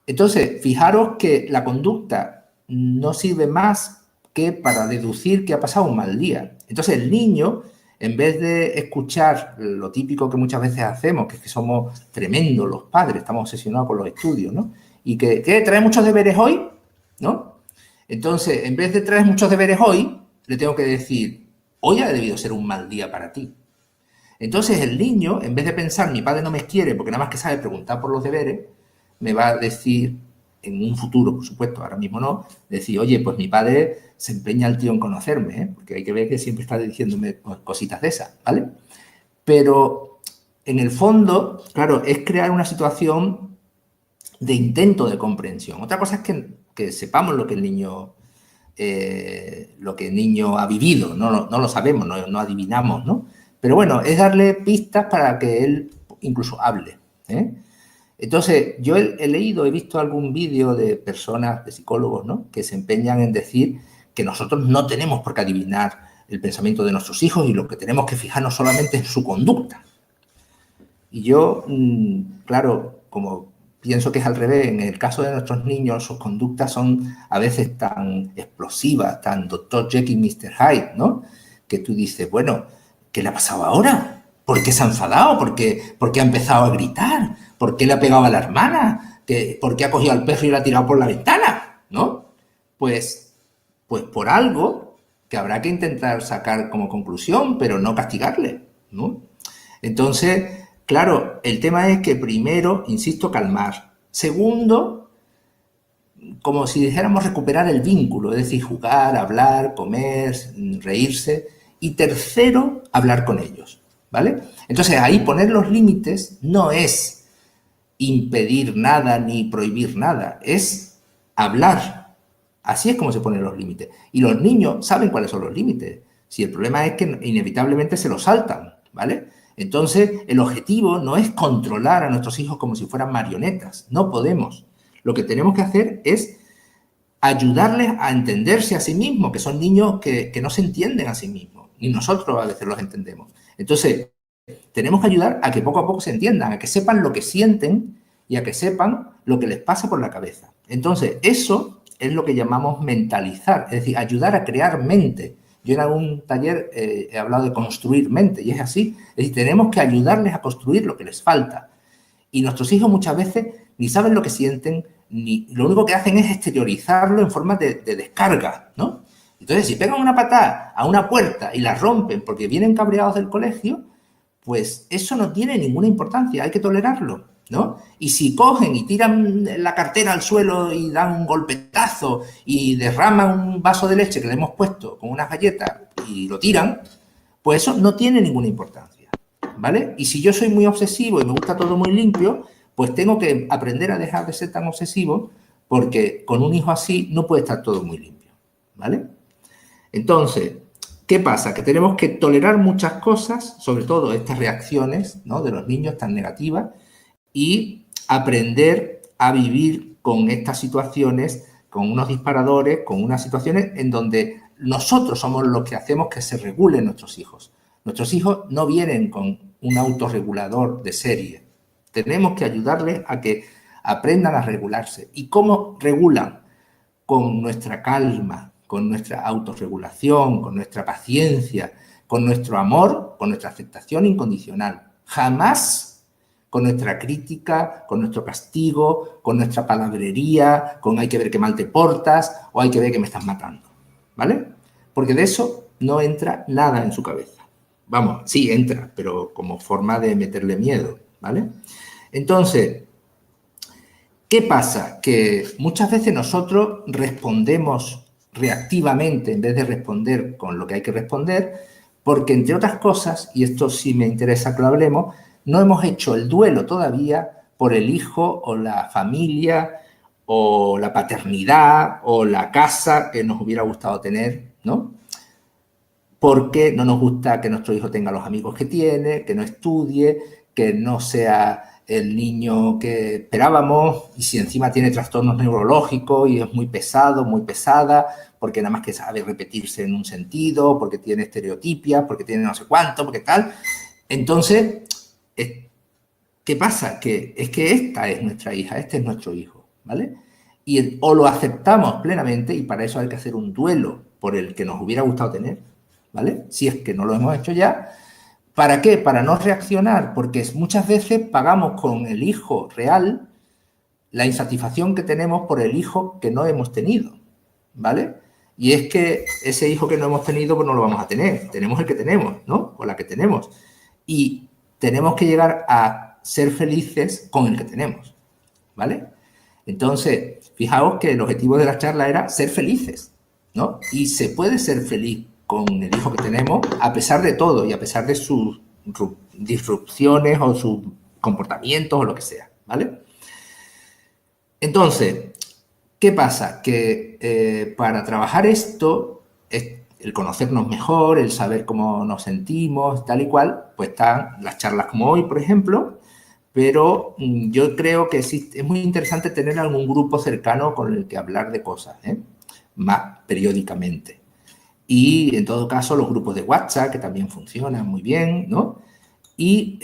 Entonces, fijaros que la conducta no sirve más que para deducir que ha pasado un mal día. Entonces, el niño, en vez de escuchar lo típico que muchas veces hacemos, que es que somos tremendos los padres, estamos obsesionados con los estudios, ¿no? Y que ¿trae muchos deberes hoy? ¿No? Entonces, en vez de traer muchos deberes hoy, le tengo que decir, hoy ha debido ser un mal día para ti. Entonces, el niño, en vez de pensar, mi padre no me quiere porque nada más que sabe preguntar por los deberes, me va a decir, en un futuro, por supuesto, ahora mismo no, decir, oye, pues mi padre se empeña el tío en conocerme, ¿eh? Porque hay que ver que siempre está diciéndome cositas de esas, ¿vale? Pero, en el fondo, claro, es crear una situación de intento de comprensión. Otra cosa es que sepamos lo que el niño ha vivido, no lo sabemos, no adivinamos, ¿no? Pero bueno, es darle pistas para que él incluso hable, ¿eh? Entonces, yo he visto algún vídeo de personas, de psicólogos, ¿no? Que se empeñan en decir que nosotros no tenemos por qué adivinar el pensamiento de nuestros hijos y lo que tenemos que fijarnos solamente en su conducta. Y yo, claro, como pienso que es al revés, en el caso de nuestros niños, sus conductas son a veces tan explosivas, tan Dr. Jekyll y Mr. Hyde, ¿no? Que tú dices, bueno, ¿qué le ha pasado ahora? ¿Por qué se ha enfadado? ¿Por qué ha empezado a gritar? ¿Por qué le ha pegado a la hermana? ¿Por qué ha cogido al perro y lo ha tirado por la ventana? ¿No? Pues por algo que habrá que intentar sacar como conclusión, pero no castigarle, ¿no? Entonces, claro, el tema es que primero, insisto, calmar. Segundo, como si dijéramos recuperar el vínculo, es decir, jugar, hablar, comer, reírse. Y tercero, hablar con ellos, ¿vale? Entonces, ahí poner los límites no es impedir nada ni prohibir nada, es hablar. Así es como se ponen los límites. Y los niños saben cuáles son los límites. Si el problema es que inevitablemente se los saltan, ¿vale? Entonces, el objetivo no es controlar a nuestros hijos como si fueran marionetas. No podemos. Lo que tenemos que hacer es ayudarles a entenderse a sí mismos, que son niños que no se entienden a sí mismos. Y nosotros a veces los entendemos. Entonces, tenemos que ayudar a que poco a poco se entiendan, a que sepan lo que sienten y a que sepan lo que les pasa por la cabeza. Entonces, eso es lo que llamamos mentalizar, es decir, ayudar a crear mente. Yo en algún taller he hablado de construir mente y es así. Es decir, tenemos que ayudarles a construir lo que les falta. Y nuestros hijos muchas veces ni saben lo que sienten, ni lo único que hacen es exteriorizarlo en forma de descarga, ¿no? Entonces, si pegan una patada a una puerta y la rompen porque vienen cabreados del colegio, pues eso no tiene ninguna importancia, hay que tolerarlo, ¿no? Y si cogen y tiran la cartera al suelo y dan un golpetazo y derraman un vaso de leche que le hemos puesto con unas galletas y lo tiran, pues eso no tiene ninguna importancia, ¿vale? Y si yo soy muy obsesivo y me gusta todo muy limpio, pues tengo que aprender a dejar de ser tan obsesivo porque con un hijo así no puede estar todo muy limpio, ¿vale? Entonces, ¿qué pasa? Que tenemos que tolerar muchas cosas, sobre todo estas reacciones, ¿no?, de los niños tan negativas, y aprender a vivir con estas situaciones, con unos disparadores, con unas situaciones en donde nosotros somos los que hacemos que se regulen nuestros hijos. Nuestros hijos no vienen con un autorregulador de serie. Tenemos que ayudarles aprendan a regularse. ¿Y cómo regulan? Con nuestra calma, con nuestra autorregulación, con nuestra paciencia, con nuestro amor, con nuestra aceptación incondicional. Jamás con nuestra crítica, con nuestro castigo, con nuestra palabrería, con hay que ver qué mal te portas o hay que ver que me estás matando, ¿vale? Porque de eso no entra nada en su cabeza. Vamos, sí entra, pero como forma de meterle miedo, ¿vale? Entonces, ¿qué pasa? Que muchas veces nosotros respondemos reactivamente en vez de responder con lo que hay que responder, porque entre otras cosas, y esto sí me interesa que lo hablemos, no hemos hecho el duelo todavía por el hijo o la familia o la paternidad o la casa que nos hubiera gustado tener, ¿no? Porque no nos gusta que nuestro hijo tenga los amigos que tiene, que no estudie, que no sea el niño que esperábamos, y si encima tiene trastornos neurológicos y es muy pesado, muy pesada, porque nada más que sabe repetirse en un sentido, porque tiene estereotipias, porque tiene no sé cuánto, porque tal. Entonces, ¿qué pasa? Que es que esta es nuestra hija, este es nuestro hijo, ¿vale? Y o lo aceptamos plenamente, y para eso hay que hacer un duelo por el que nos hubiera gustado tener, ¿vale? Si es que no lo hemos hecho ya. ¿Para qué? Para no reaccionar, porque muchas veces pagamos con el hijo real la insatisfacción que tenemos por el hijo que no hemos tenido, ¿vale? Y es que ese hijo que no hemos tenido, pues no lo vamos a tener. Tenemos el que tenemos, ¿no? O la que tenemos. Y tenemos que llegar a ser felices con el que tenemos, ¿vale? Entonces, fijaos que el objetivo de la charla era ser felices, ¿no? Y se puede ser feliz con el hijo que tenemos a pesar de todo y a pesar de sus disrupciones o sus comportamientos o lo que sea, ¿vale? Entonces, ¿qué pasa? Que para trabajar esto, el conocernos mejor, el saber cómo nos sentimos, tal y cual, pues están las charlas como hoy, por ejemplo, pero yo creo que es muy interesante tener algún grupo cercano con el que hablar de cosas, más periódicamente. Y, en todo caso, los grupos de WhatsApp, que también funcionan muy bien, ¿no? Y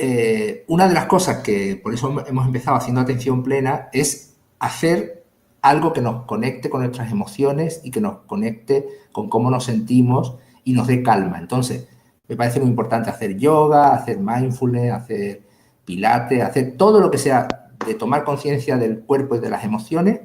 una de las cosas que, por eso hemos empezado haciendo atención plena, es hacer algo que nos conecte con nuestras emociones y que nos conecte con cómo nos sentimos y nos dé calma. Entonces, me parece muy importante hacer yoga, hacer mindfulness, hacer pilates, hacer todo lo que sea de tomar conciencia del cuerpo y de las emociones,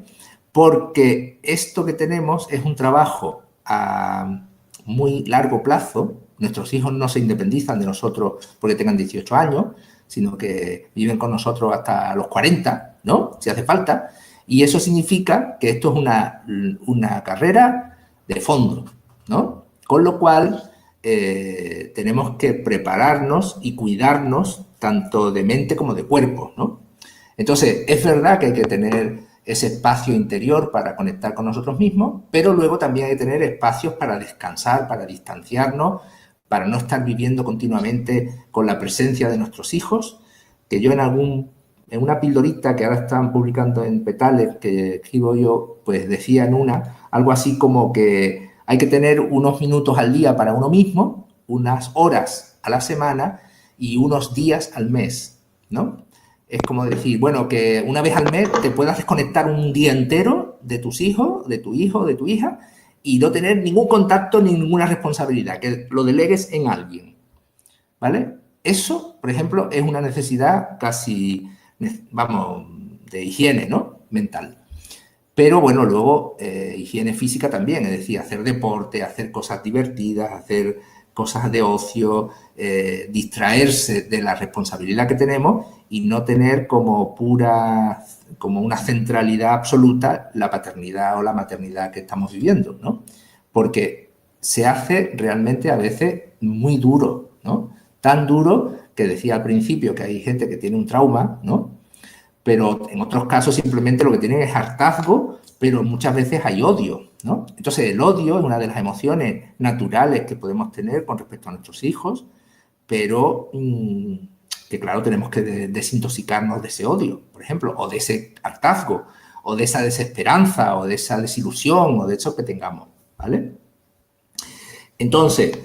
porque esto que tenemos es un trabajo a muy largo plazo. Nuestros hijos no se independizan de nosotros porque tengan 18 años, sino que viven con nosotros hasta los 40, ¿no? Si hace falta. Y eso significa que esto es una carrera de fondo, ¿no? Con lo cual, tenemos que prepararnos y cuidarnos tanto de mente como de cuerpo, ¿no? Entonces, es verdad que hay que tener ese espacio interior para conectar con nosotros mismos, pero luego también hay que tener espacios para descansar, para distanciarnos, para no estar viviendo continuamente con la presencia de nuestros hijos, que yo en una pildorita que ahora están publicando en Petales, que escribo yo, pues decía algo así como que hay que tener unos minutos al día para uno mismo, unas horas a la semana y unos días al mes, ¿no? Es como decir, bueno, que una vez al mes te puedas desconectar un día entero de tus hijos, de tu hijo, de tu hija, y no tener ningún contacto ni ninguna responsabilidad, que lo delegues en alguien, ¿vale? Eso, por ejemplo, es una necesidad casi, vamos, de higiene, ¿no? Mental. Pero bueno, luego higiene física también, es decir, hacer deporte, hacer cosas divertidas, hacer cosas de ocio, distraerse de la responsabilidad que tenemos y no tener como una centralidad absoluta la paternidad o la maternidad que estamos viviendo, ¿no? Porque se hace realmente a veces muy duro, ¿no? Tan duro que decía al principio que hay gente que tiene un trauma, ¿no? Pero en otros casos simplemente lo que tienen es hartazgo, pero muchas veces hay odio, ¿no? Entonces el odio es una de las emociones naturales que podemos tener con respecto a nuestros hijos, pero que claro, tenemos que desintoxicarnos de ese odio, por ejemplo, o de ese hartazgo, o de esa desesperanza, o de esa desilusión, o de eso que tengamos, ¿vale? Entonces,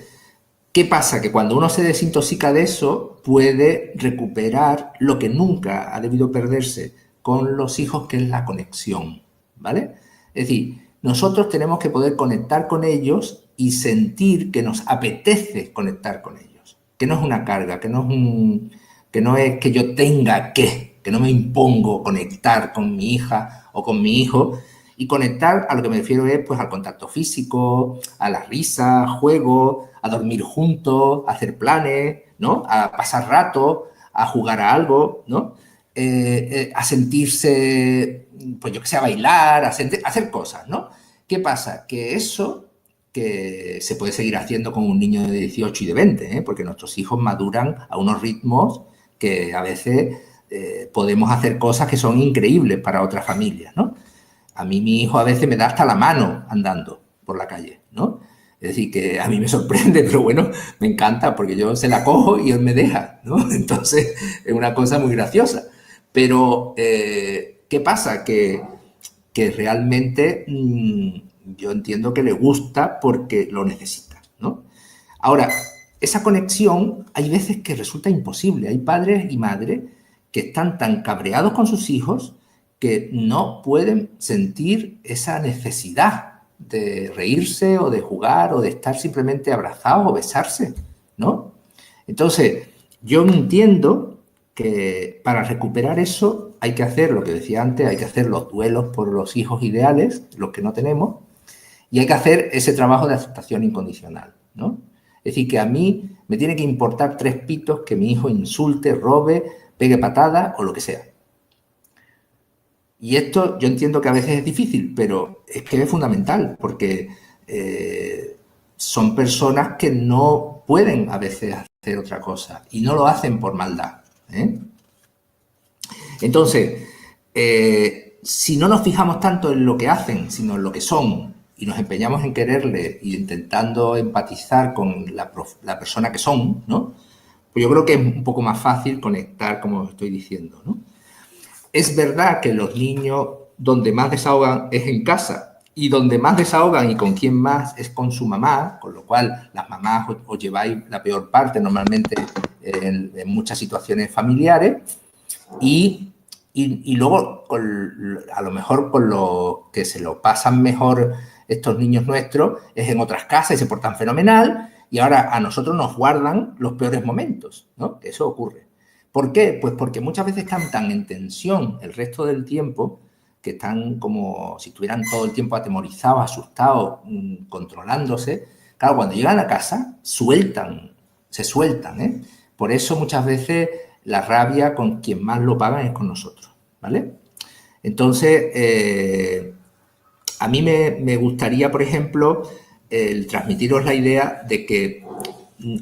¿qué pasa? Que cuando uno se desintoxica de eso, puede recuperar lo que nunca ha debido perderse con los hijos, que es la conexión, ¿vale? Es decir, nosotros tenemos que poder conectar con ellos y sentir que nos apetece conectar con ellos, que no es una carga, que no es que yo tenga que no me impongo conectar con mi hija o con mi hijo. Y conectar, a lo que me refiero es pues al contacto físico, a la risa, juego, a dormir juntos, a hacer planes, ¿no? A pasar rato, a jugar a algo, ¿no? A sentirse, pues yo que sé, a bailar, a hacer cosas, ¿no? ¿Qué pasa? Que eso que se puede seguir haciendo con un niño de 18 y de 20, ¿eh? Porque nuestros hijos maduran a unos ritmos que a veces podemos hacer cosas que son increíbles para otras familias, ¿no? A mí mi hijo a veces me da hasta la mano andando por la calle, ¿no? Es decir, que a mí me sorprende, pero bueno, me encanta porque yo se la cojo y él me deja, ¿no? Entonces, es una cosa muy graciosa. Pero, ¿qué pasa? Que realmente yo entiendo que le gusta porque lo necesita, ¿no? Ahora, esa conexión hay veces que resulta imposible. Hay padres y madres que están tan cabreados con sus hijos que no pueden sentir esa necesidad de reírse o de jugar o de estar simplemente abrazados o besarse, ¿no? Entonces, yo entiendo que para recuperar eso hay que hacer lo que decía antes, hay que hacer los duelos por los hijos ideales, los que no tenemos, y hay que hacer ese trabajo de aceptación incondicional, ¿no? Es decir, que a mí me tiene que importar 3 pitos que mi hijo insulte, robe, pegue patadas o lo que sea. Y esto yo entiendo que a veces es difícil, pero es que es fundamental, porque son personas que no pueden a veces hacer otra cosa y no lo hacen por maldad, ¿eh? Entonces, si no nos fijamos tanto en lo que hacen, sino en lo que son, y nos empeñamos en quererle y intentando empatizar con la persona que son, ¿no? Pues yo creo que es un poco más fácil conectar, como os estoy diciendo, ¿no? Es verdad que los niños donde más desahogan es en casa y donde más desahogan y con quien más es con su mamá, con lo cual las mamás os lleváis la peor parte normalmente en muchas situaciones familiares y luego a lo mejor con lo que se lo pasan mejor estos niños nuestros es en otras casas y se portan fenomenal y ahora a nosotros nos guardan los peores momentos, ¿no? Eso ocurre. ¿Por qué? Pues porque muchas veces están tan en tensión el resto del tiempo que están como si estuvieran todo el tiempo atemorizados, asustados, controlándose. Claro, cuando llegan a casa, se sueltan, ¿eh? Por eso muchas veces la rabia con quien más lo pagan es con nosotros, ¿vale? Entonces, a mí me gustaría, por ejemplo, el transmitiros la idea de que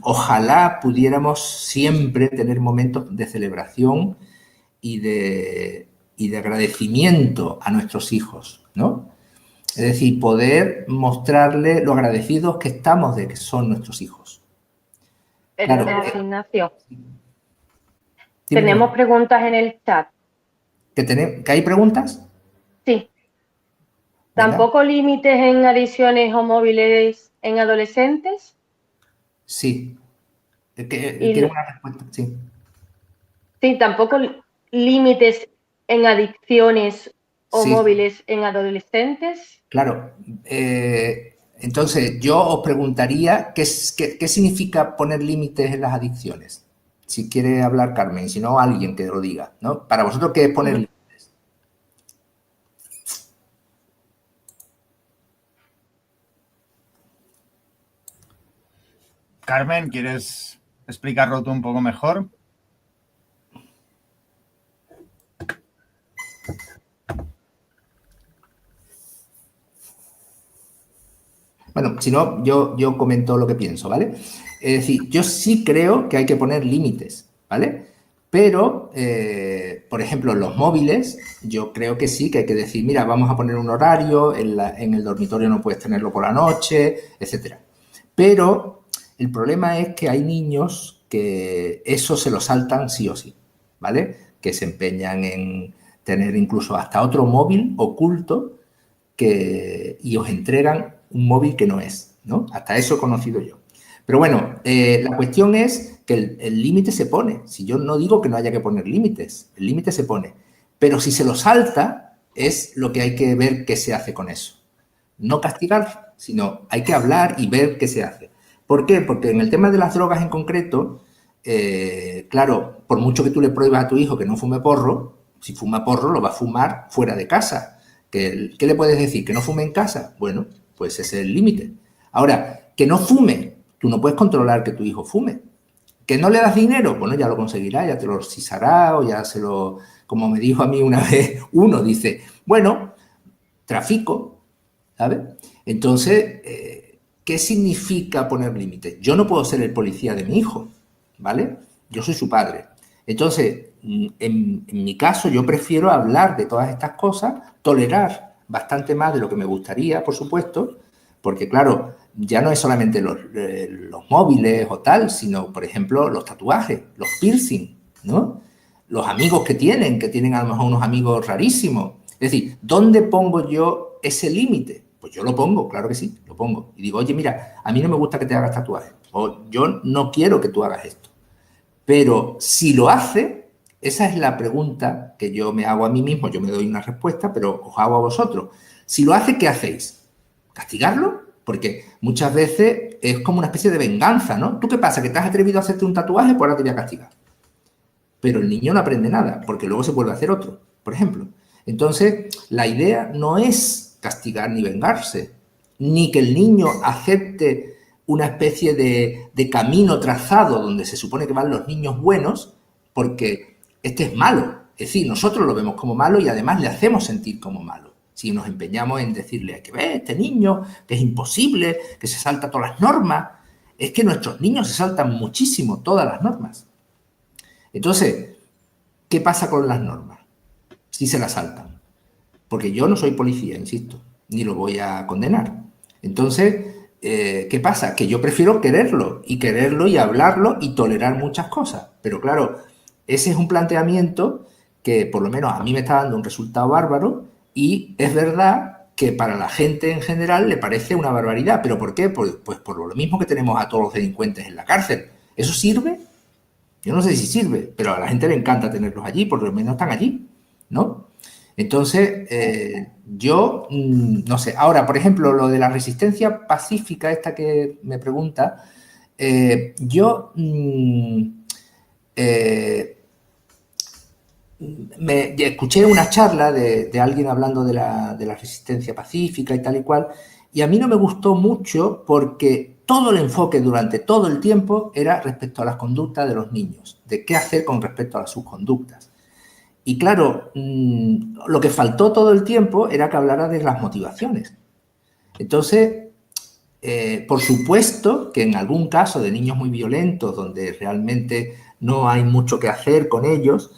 ojalá pudiéramos siempre tener momentos de celebración y de agradecimiento a nuestros hijos, ¿no? Es decir, poder mostrarle lo agradecidos que estamos de que son nuestros hijos. Claro, Ignacio, tenemos preguntas en el chat. ¿Que hay preguntas? Sí. Venga. ¿Tampoco límites en adicciones o móviles en adolescentes? Sí. Quiero una respuesta, sí. Sí, tampoco límites en adicciones o Sí. móviles en adolescentes. Claro. Entonces, yo os preguntaría qué significa poner límites en las adicciones. Si quiere hablar Carmen, y si no, alguien que lo diga, ¿no? Para vosotros, ¿qué es poner límites? Carmen, ¿quieres explicarlo tú un poco mejor? Bueno, si no, yo comento lo que pienso, ¿vale? Es decir, yo sí creo que hay que poner límites, ¿vale? Pero, por ejemplo, en los móviles, yo creo que sí, que hay que decir, mira, vamos a poner un horario, en el dormitorio no puedes tenerlo por la noche, etcétera. Pero el problema es que hay niños que eso se lo saltan sí o sí, ¿vale? Que se empeñan en tener incluso hasta otro móvil oculto y os entregan un móvil que no es, ¿no? Hasta eso he conocido yo. Pero bueno, la cuestión es que el límite se pone. Si yo no digo que no haya que poner límites, el límite se pone. Pero si se lo salta, es lo que hay que ver qué se hace con eso. No castigar, sino hay que hablar y ver qué se hace. ¿Por qué? Porque en el tema de las drogas en concreto, claro, por mucho que tú le prohíbas a tu hijo que no fume porro, si fuma porro lo va a fumar fuera de casa. ¿Qué le puedes decir? ¿Que no fume en casa? Bueno, pues ese es el límite. Ahora, que no fume, tú no puedes controlar que tu hijo fume. ¿Que no le das dinero? Bueno, ya lo conseguirá, ya te lo sisará o ya se lo... Como me dijo a mí una vez uno, dice, bueno, trafico, ¿sabes? Entonces, ¿qué significa poner límites? Yo no puedo ser el policía de mi hijo, ¿vale? Yo soy su padre. Entonces, en mi caso, yo prefiero hablar de todas estas cosas, tolerar bastante más de lo que me gustaría, por supuesto, porque, claro, ya no es solamente los móviles o tal, sino, por ejemplo, los tatuajes, los piercing, ¿no? Los amigos que tienen a lo mejor unos amigos rarísimos. Es decir, ¿dónde pongo yo ese límite? Pues yo lo pongo, claro que sí, lo pongo. Y digo, oye, mira, a mí no me gusta que te hagas tatuajes, o yo no quiero que tú hagas esto. Pero si lo hace, esa es la pregunta que yo me hago a mí mismo, yo me doy una respuesta, pero os hago a vosotros. Si lo hace, ¿qué hacéis? ¿Castigarlo? Porque muchas veces es como una especie de venganza, ¿no? ¿Tú qué pasa? ¿Que te has atrevido a hacerte un tatuaje? Pues ahora te voy a castigar. Pero el niño no aprende nada, porque luego se vuelve a hacer otro, por ejemplo. Entonces, la idea no es castigar ni vengarse, ni que el niño acepte una especie de camino trazado donde se supone que van los niños buenos, porque este es malo. Es decir, nosotros lo vemos como malo y además le hacemos sentir como malo. Si nos empeñamos en decirle, hay que ver, este niño, que es imposible, que se salta todas las normas, es que nuestros niños se saltan muchísimo todas las normas. Entonces, ¿qué pasa con las normas? Si se las saltan. Porque yo no soy policía, insisto, ni lo voy a condenar. Entonces, ¿qué pasa? Que yo prefiero quererlo y hablarlo y tolerar muchas cosas. Pero claro, ese es un planteamiento que por lo menos a mí me está dando un resultado bárbaro y es verdad que para la gente en general le parece una barbaridad. ¿Pero por qué? Pues por lo mismo que tenemos a todos los delincuentes en la cárcel. ¿Eso sirve? Yo no sé si sirve, pero a la gente le encanta tenerlos allí, por lo menos están allí, ¿no? Entonces, yo no sé. Ahora, por ejemplo, lo de la resistencia pacífica, esta que me pregunta, yo escuché una charla de alguien hablando de la resistencia pacífica y tal y cual, y a mí no me gustó mucho porque todo el enfoque durante todo el tiempo era respecto a las conductas de los niños, de qué hacer con respecto a sus conductas. Y claro, lo que faltó todo el tiempo era que hablara de las motivaciones. Entonces, por supuesto que en algún caso de niños muy violentos, donde realmente no hay mucho que hacer con ellos,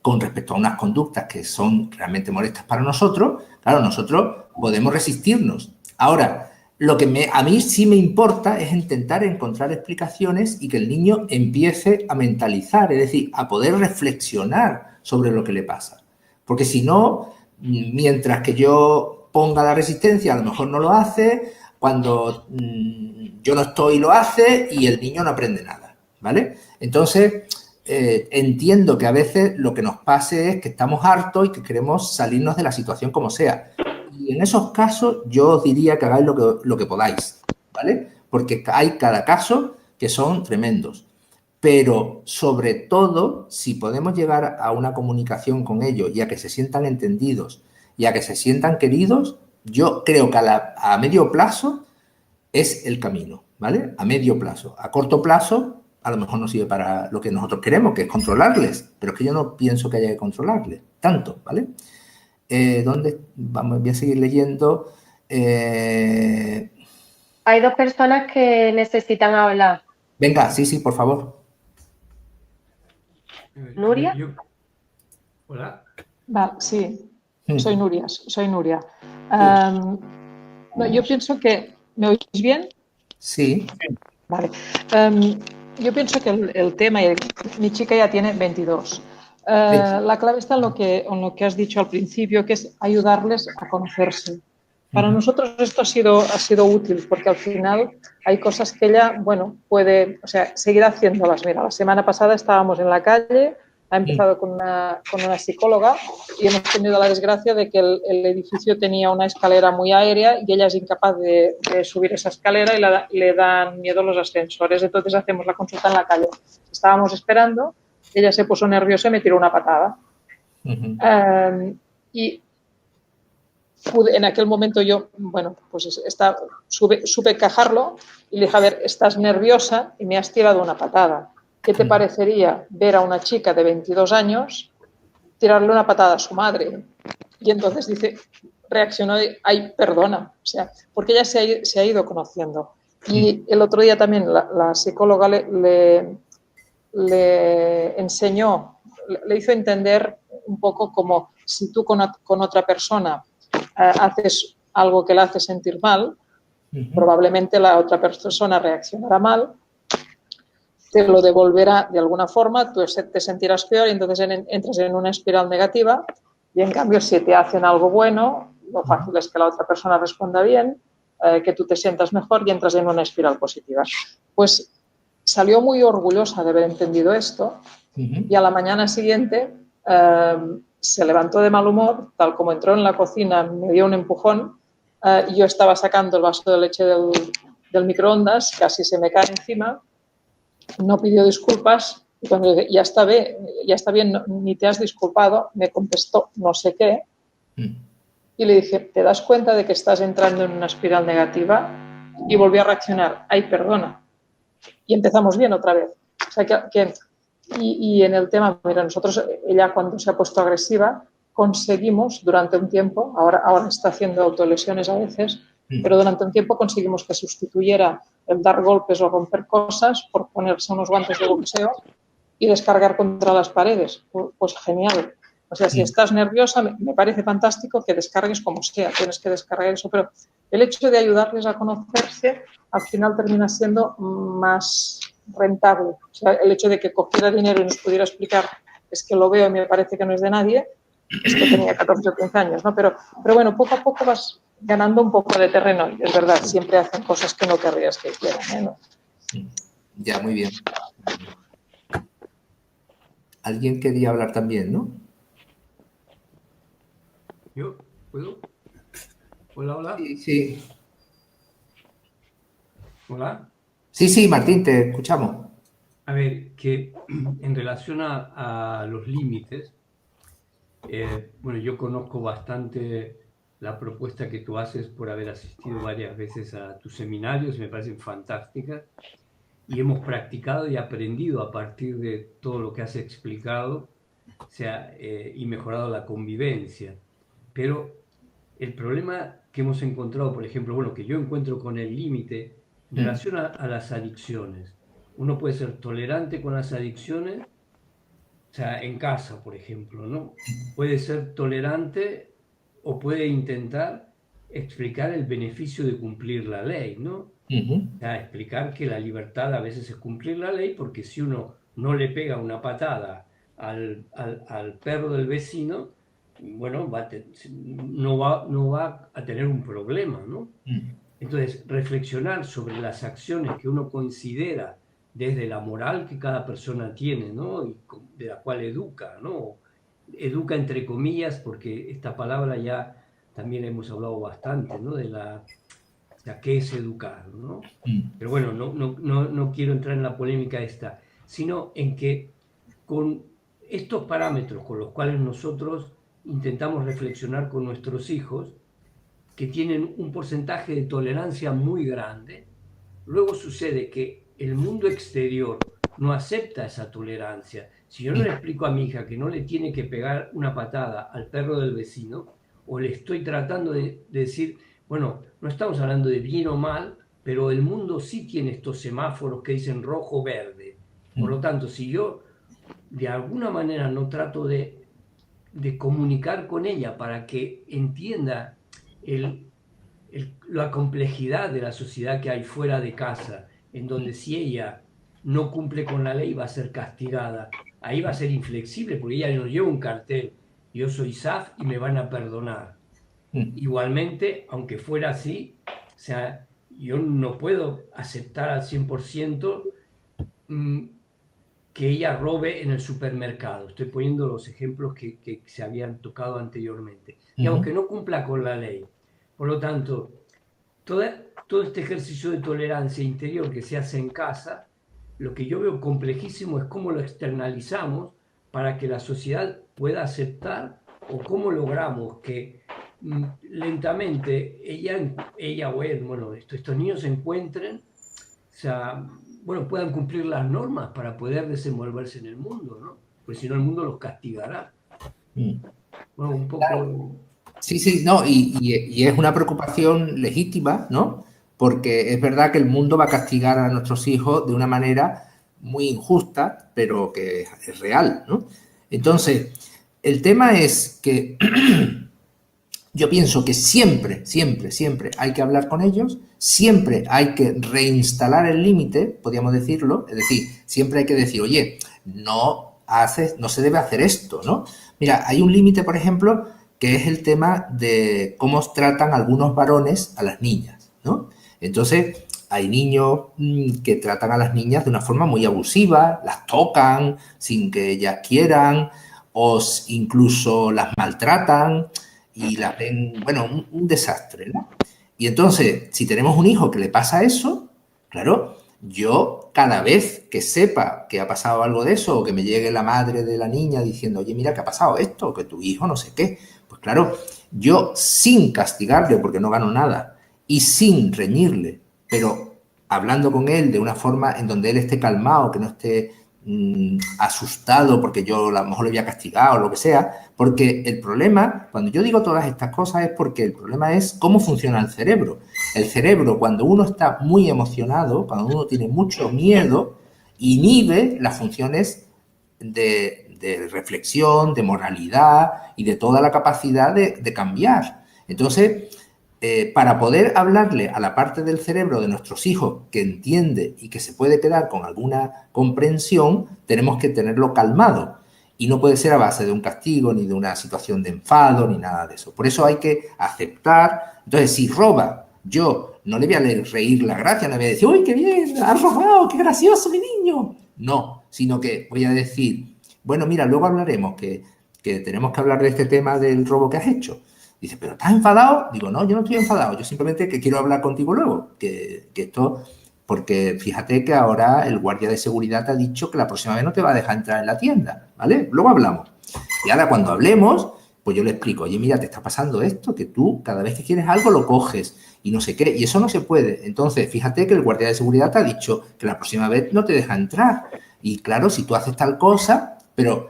con respecto a unas conductas que son realmente molestas para nosotros, claro, nosotros podemos resistirnos. Ahora, lo que a mí sí me importa es intentar encontrar explicaciones y que el niño empiece a mentalizar, es decir, a poder reflexionar sobre lo que le pasa. Porque si no, mientras que yo ponga la resistencia, a lo mejor no lo hace, cuando yo no estoy lo hace y el niño no aprende nada, ¿vale? Entonces, entiendo que a veces lo que nos pase es que estamos hartos y que queremos salirnos de la situación como sea. Y en esos casos yo os diría que hagáis lo que podáis, ¿vale? Porque hay cada caso que son tremendos. Pero sobre todo, si podemos llegar a una comunicación con ellos y a que se sientan entendidos y a que se sientan queridos, yo creo que a medio plazo es el camino, ¿vale? A medio plazo. A corto plazo, a lo mejor no sirve para lo que nosotros queremos, que es controlarles. Pero es que yo no pienso que haya que controlarles tanto, ¿vale? ¿Dónde? Vamos, voy a seguir leyendo. Hay dos personas que necesitan hablar. Venga, sí, por favor. ¿Nuria? Hola. Va, sí, soy Nuria. Yo pienso que... ¿Me oís bien? Sí. Vale. Yo pienso que el tema, mi chica ya tiene 22. La clave está en lo que has dicho al principio, que es ayudarles a conocerse. Para nosotros esto ha sido útil porque al final hay cosas que ella, bueno, puede, o sea, seguir haciéndolas. Mira, la semana pasada estábamos en la calle Ha empezado con una psicóloga y hemos tenido la desgracia de que el edificio tenía una escalera muy aérea y ella es incapaz de subir esa escalera y le dan miedo los ascensores. Entonces hacemos la consulta en la calle. Estábamos esperando, ella se puso nerviosa y me tiró una patada. Y en aquel momento yo, bueno, pues supe cajarlo y le dije, a ver, estás nerviosa y me has tirado una patada. ¿Qué te parecería ver a una chica de 22 años tirarle una patada a su madre? Y entonces reaccionó y, ay, perdona, o sea, porque ella se ha ido conociendo. Y el otro día también la psicóloga le enseñó, le hizo entender un poco como si tú con otra persona haces algo que la hace sentir mal, probablemente la otra persona reaccionará mal, te lo devolverá de alguna forma, tú te sentirás peor y entonces entras en una espiral negativa y en cambio si te hacen algo bueno, lo fácil es que la otra persona responda bien, que tú te sientas mejor y entras en una espiral positiva. Pues salió muy orgullosa de haber entendido esto y a la mañana siguiente se levantó de mal humor, tal como entró en la cocina me dio un empujón y yo estaba sacando el vaso de leche del microondas, casi se me cae encima. No pidió disculpas y cuando le dije, ya está bien, ni te has disculpado, me contestó no sé qué y le dije, ¿te das cuenta de que estás entrando en una espiral negativa? Y volvió a reaccionar, ay, perdona. Y empezamos bien otra vez. O sea, y en el tema, mira, nosotros, ella cuando se ha puesto agresiva, conseguimos durante un tiempo, ahora está haciendo autolesiones a veces, pero durante un tiempo conseguimos que sustituyera el dar golpes o romper cosas por ponerse unos guantes de boxeo y descargar contra las paredes. Pues genial. O sea, si estás nerviosa, me parece fantástico que descargues como sea, tienes que descargar eso, pero el hecho de ayudarles a conocerse al final termina siendo más rentable. O sea, el hecho de que cogiera dinero y nos pudiera explicar es que lo veo y me parece que no es de nadie, esto tenía 14 o 15 años, ¿no? Pero bueno, poco a poco vas ganando un poco de terreno y es verdad, siempre hacen cosas que no querrías que hicieran, ¿eh? ¿No? Ya, muy bien. Alguien quería hablar también, ¿no? ¿Yo? ¿Puedo? Hola, hola. Sí. Hola. Sí, Martín, te escuchamos. A ver, que en relación a los límites, bueno, yo conozco bastante la propuesta que tú haces por haber asistido varias veces a tus seminarios, me parecen fantásticas, y hemos practicado y aprendido a partir de todo lo que has explicado, o sea, y mejorado la convivencia. Pero el problema que hemos encontrado, por ejemplo, bueno, que yo encuentro con el límite en relación a las adicciones. Uno puede ser tolerante con las adicciones, o sea, en casa, por ejemplo, ¿no? Puede ser tolerante o puede intentar explicar el beneficio de cumplir la ley, ¿no? O sea, explicar que la libertad a veces es cumplir la ley, porque si uno no le pega una patada al perro del vecino, bueno, no va a tener un problema, ¿no? Entonces, reflexionar sobre las acciones que uno considera desde la moral que cada persona tiene, ¿no? Y de la cual educa, ¿no? Educa entre comillas, porque esta palabra ya también hemos hablado bastante, ¿no? O sea, ¿qué es educar, ¿no? Pero bueno, no quiero entrar en la polémica esta, sino en que con estos parámetros con los cuales nosotros intentamos reflexionar con nuestros hijos, que tienen un porcentaje de tolerancia muy grande, luego sucede que el mundo exterior no acepta esa tolerancia. Si yo no le explico a mi hija que no le tiene que pegar una patada al perro del vecino, o le estoy tratando de decir, bueno, no estamos hablando de bien o mal, pero el mundo sí tiene estos semáforos que dicen rojo, verde. Por lo tanto, si yo de alguna manera no trato de comunicar con ella para que entienda la complejidad de la sociedad que hay fuera de casa, en donde si ella no cumple con la ley va a ser castigada, ahí va a ser inflexible, porque ella nos lleva un cartel, yo soy SAF y me van a perdonar. Igualmente, aunque fuera así, o sea, yo no puedo aceptar al 100% que ella robe en el supermercado. Estoy poniendo los ejemplos que se habían tocado anteriormente. Digamos que no cumpla con la ley. Por lo tanto, todo este ejercicio de tolerancia interior que se hace en casa, lo que yo veo complejísimo es cómo lo externalizamos para que la sociedad pueda aceptar, o cómo logramos que lentamente ella o él, bueno, estos niños se encuentren, o sea, bueno, puedan cumplir las normas para poder desenvolverse en el mundo, ¿no? Porque si no el mundo los castigará. Bueno, un poco... Claro. Sí, no, y es una preocupación legítima, ¿no? Porque es verdad que el mundo va a castigar a nuestros hijos de una manera muy injusta, pero que es real, ¿no? Entonces, el tema es que yo pienso que siempre hay que hablar con ellos, siempre hay que reinstalar el límite, podríamos decirlo, es decir, siempre hay que decir, oye, no se debe hacer esto, ¿no? Mira, hay un límite, por ejemplo, que es el tema de cómo tratan algunos varones a las niñas, ¿no? Entonces, hay niños que tratan a las niñas de una forma muy abusiva, las tocan sin que ellas quieran, o incluso las maltratan y las ven, bueno, un desastre, ¿no? Y entonces, si tenemos un hijo que le pasa eso, claro, yo cada vez que sepa que ha pasado algo de eso, o que me llegue la madre de la niña diciendo, oye, mira que ha pasado esto, que tu hijo no sé qué, pues claro, yo sin castigarle porque no gano nada y sin reñirle, pero hablando con él de una forma en donde él esté calmado, que no esté asustado porque yo a lo mejor le había castigado o lo que sea, porque el problema, cuando yo digo todas estas cosas, es porque el problema es cómo funciona el cerebro. El cerebro, cuando uno está muy emocionado, cuando uno tiene mucho miedo, inhibe las funciones de reflexión, de moralidad y de toda la capacidad de cambiar. Entonces, para poder hablarle a la parte del cerebro de nuestros hijos que entiende y que se puede quedar con alguna comprensión, tenemos que tenerlo calmado. Y no puede ser a base de un castigo, ni de una situación de enfado, ni nada de eso. Por eso hay que aceptar. Entonces, si roba, yo no le voy a reír la gracia, no le voy a decir, ¡uy, qué bien! ¡Has robado! ¡Qué gracioso, mi niño! No, sino que voy a decir, bueno, mira, luego hablaremos, que tenemos que hablar de este tema del robo que has hecho. Dice, ¿pero estás enfadado? Digo, no, yo no estoy enfadado, yo simplemente que quiero hablar contigo luego, que esto, porque fíjate que ahora el guardia de seguridad te ha dicho que la próxima vez no te va a dejar entrar en la tienda, ¿vale? Luego hablamos. Y ahora cuando hablemos, pues yo le explico, oye, mira, te está pasando esto, que tú cada vez que quieres algo lo coges y no sé qué, y eso no se puede. Entonces, fíjate que el guardia de seguridad te ha dicho que la próxima vez no te deja entrar. Y claro, si tú haces tal cosa, pero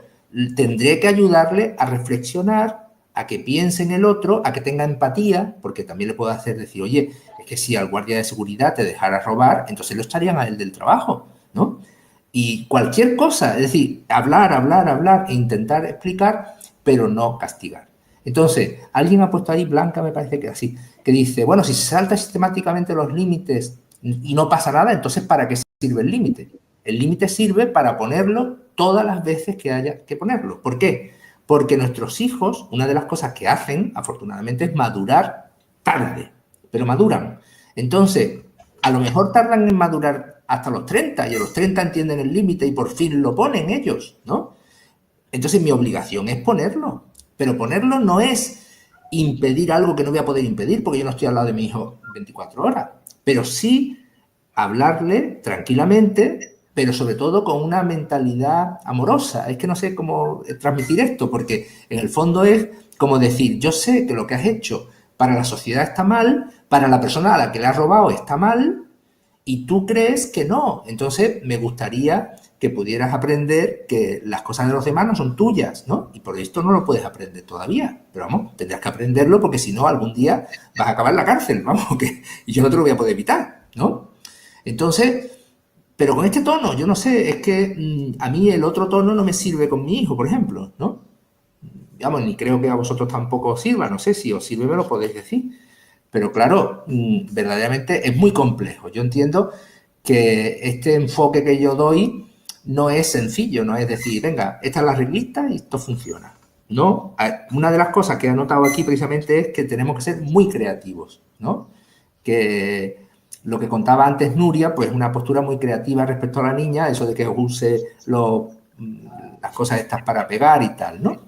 tendré que ayudarle a reflexionar, a que piense en el otro, a que tenga empatía, porque también le puedo hacer decir, oye, es que si al guardia de seguridad te dejara robar, entonces lo echarían a él del trabajo, ¿no? Y cualquier cosa, es decir, hablar e intentar explicar, pero no castigar. Entonces, alguien ha puesto ahí, Blanca me parece que así, que dice, bueno, si se salta sistemáticamente los límites y no pasa nada, entonces ¿para qué sirve el límite? El límite sirve para ponerlo todas las veces que haya que ponerlo. ¿Por qué? Porque nuestros hijos, una de las cosas que hacen, afortunadamente, es madurar tarde, pero maduran. Entonces, a lo mejor tardan en madurar hasta los 30 y a los 30 entienden el límite y por fin lo ponen ellos, ¿no? Entonces, mi obligación es ponerlo, pero ponerlo no es impedir algo que no voy a poder impedir porque yo no estoy al lado de mi hijo 24 horas, pero sí hablarle tranquilamente, pero sobre todo con una mentalidad amorosa. Es que no sé cómo transmitir esto, porque en el fondo es como decir, yo sé que lo que has hecho para la sociedad está mal, para la persona a la que le has robado está mal, y tú crees que no. Entonces, me gustaría que pudieras aprender que las cosas de los demás no son tuyas, ¿no? Y por esto no lo puedes aprender todavía. Pero vamos, tendrás que aprenderlo porque si no, algún día vas a acabar en la cárcel, vamos, y yo no te lo voy a poder evitar, ¿no? Entonces... Pero con este tono, yo no sé, es que a mí el otro tono no me sirve con mi hijo, por ejemplo, ¿no? Digamos, ni creo que a vosotros tampoco os sirva, no sé si os sirve, me lo podéis decir. Pero claro, verdaderamente es muy complejo. Yo entiendo que este enfoque que yo doy no es sencillo, no es decir, venga, esta es la reglita y esto funciona. No, una de las cosas que he anotado aquí precisamente es que tenemos que ser muy creativos, ¿no? Que lo que contaba antes Nuria, pues una postura muy creativa respecto a la niña, eso de que use las cosas estas para pegar y tal, ¿no?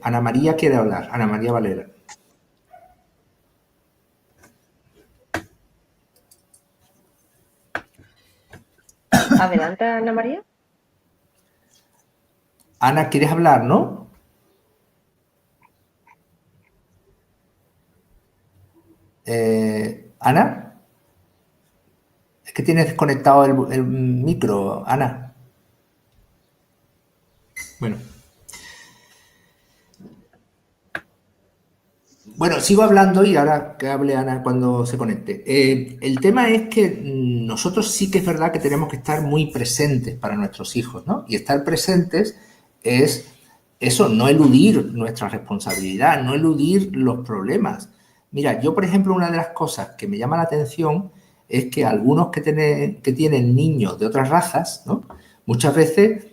Ana María quiere hablar, Ana María Valera. Adelante, Ana María. Ana, ¿quieres hablar, no? Ana, es que tienes desconectado el micro, Ana. Bueno, sigo hablando y ahora que hable Ana cuando se conecte. El tema es que nosotros sí que es verdad que tenemos que estar muy presentes para nuestros hijos, ¿no? Y estar presentes es eso, no eludir nuestra responsabilidad, no eludir los problemas. Mira, yo, por ejemplo, una de las cosas que me llama la atención es que algunos que tienen niños de otras razas, ¿no? Muchas veces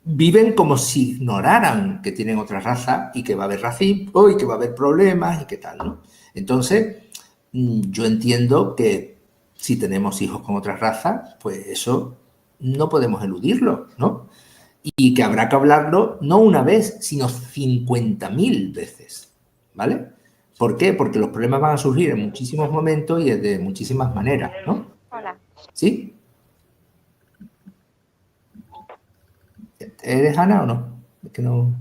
viven como si ignoraran que tienen otra raza y que va a haber racismo y que va a haber problemas y qué tal, ¿no? Entonces, yo entiendo que si tenemos hijos con otras razas, pues eso no podemos eludirlo, ¿no? Y que habrá que hablarlo no una vez, sino 50.000 veces, ¿vale? ¿Por qué? Porque los problemas van a surgir en muchísimos momentos y de muchísimas maneras, ¿no? Hola. ¿Sí? ¿Eres Ana o no? Es que no...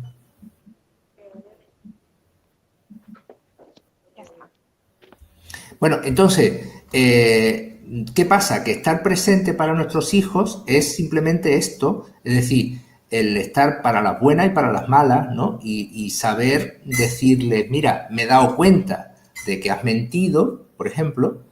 Bueno, entonces, ¿qué pasa? Que estar presente para nuestros hijos es simplemente esto, es decir, el estar para las buenas y para las malas, ¿no? Y saber decirles, mira, me he dado cuenta de que has mentido, por ejemplo,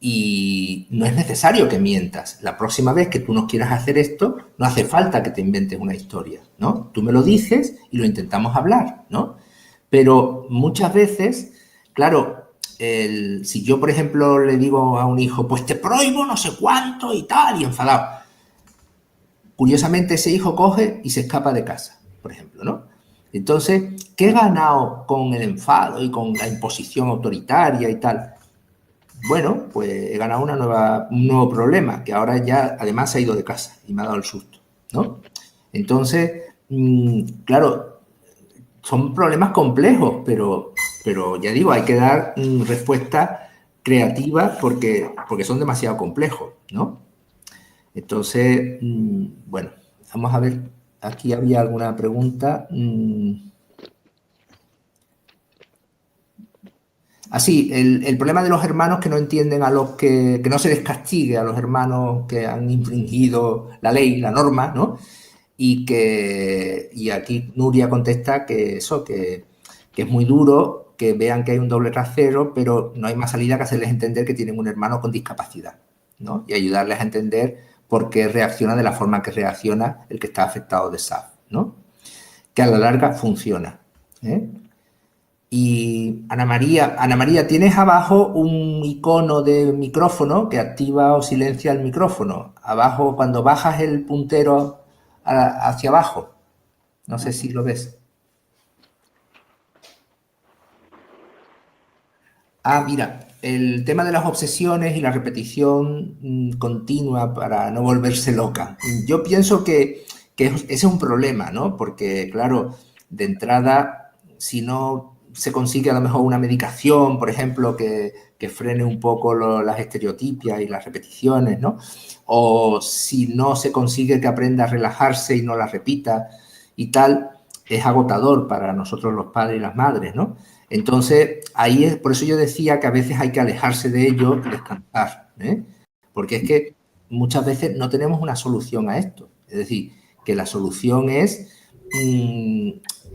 y no es necesario que mientas. La próxima vez que tú no quieras hacer esto, no hace falta que te inventes una historia, ¿no? Tú me lo dices y lo intentamos hablar, ¿no? Pero muchas veces, claro, si yo, por ejemplo, le digo a un hijo, pues te prohíbo no sé cuánto y tal, y enfadado, curiosamente ese hijo coge y se escapa de casa, por ejemplo, ¿no? Entonces, ¿qué he ganado con el enfado y con la imposición autoritaria y tal? Bueno, pues he ganado un nuevo problema, que ahora ya además se ha ido de casa y me ha dado el susto, ¿no? Entonces, claro, son problemas complejos, pero ya digo, hay que dar respuestas creativas porque son demasiado complejos, ¿no? Entonces, bueno, vamos a ver, aquí había alguna pregunta. Así, el problema de los hermanos que no entienden a los que no se les castigue a los hermanos que han infringido la ley, la norma, ¿no? Y aquí Nuria contesta que eso, que es muy duro, que vean que hay un doble rasero, pero no hay más salida que hacerles entender que tienen un hermano con discapacidad, ¿no? Y ayudarles a entender por qué reacciona de la forma que reacciona el que está afectado de SAF, ¿no? Que a la larga funciona, ¿eh? Y Ana María, tienes abajo un icono de micrófono que activa o silencia el micrófono. Abajo, cuando bajas el puntero hacia abajo. No sé si lo ves. Ah, mira, el tema de las obsesiones y la repetición continua para no volverse loca. Yo pienso que ese es un problema, ¿no? Porque, claro, de entrada, si no se consigue a lo mejor una medicación, por ejemplo, que frene un poco las estereotipias y las repeticiones, ¿no? O si no se consigue que aprenda a relajarse y no la repita y tal, es agotador para nosotros los padres y las madres, ¿no? Entonces, ahí es, por eso yo decía que a veces hay que alejarse de ello y descansar, ¿eh? Porque es que muchas veces no tenemos una solución a esto. Es decir, que la solución es...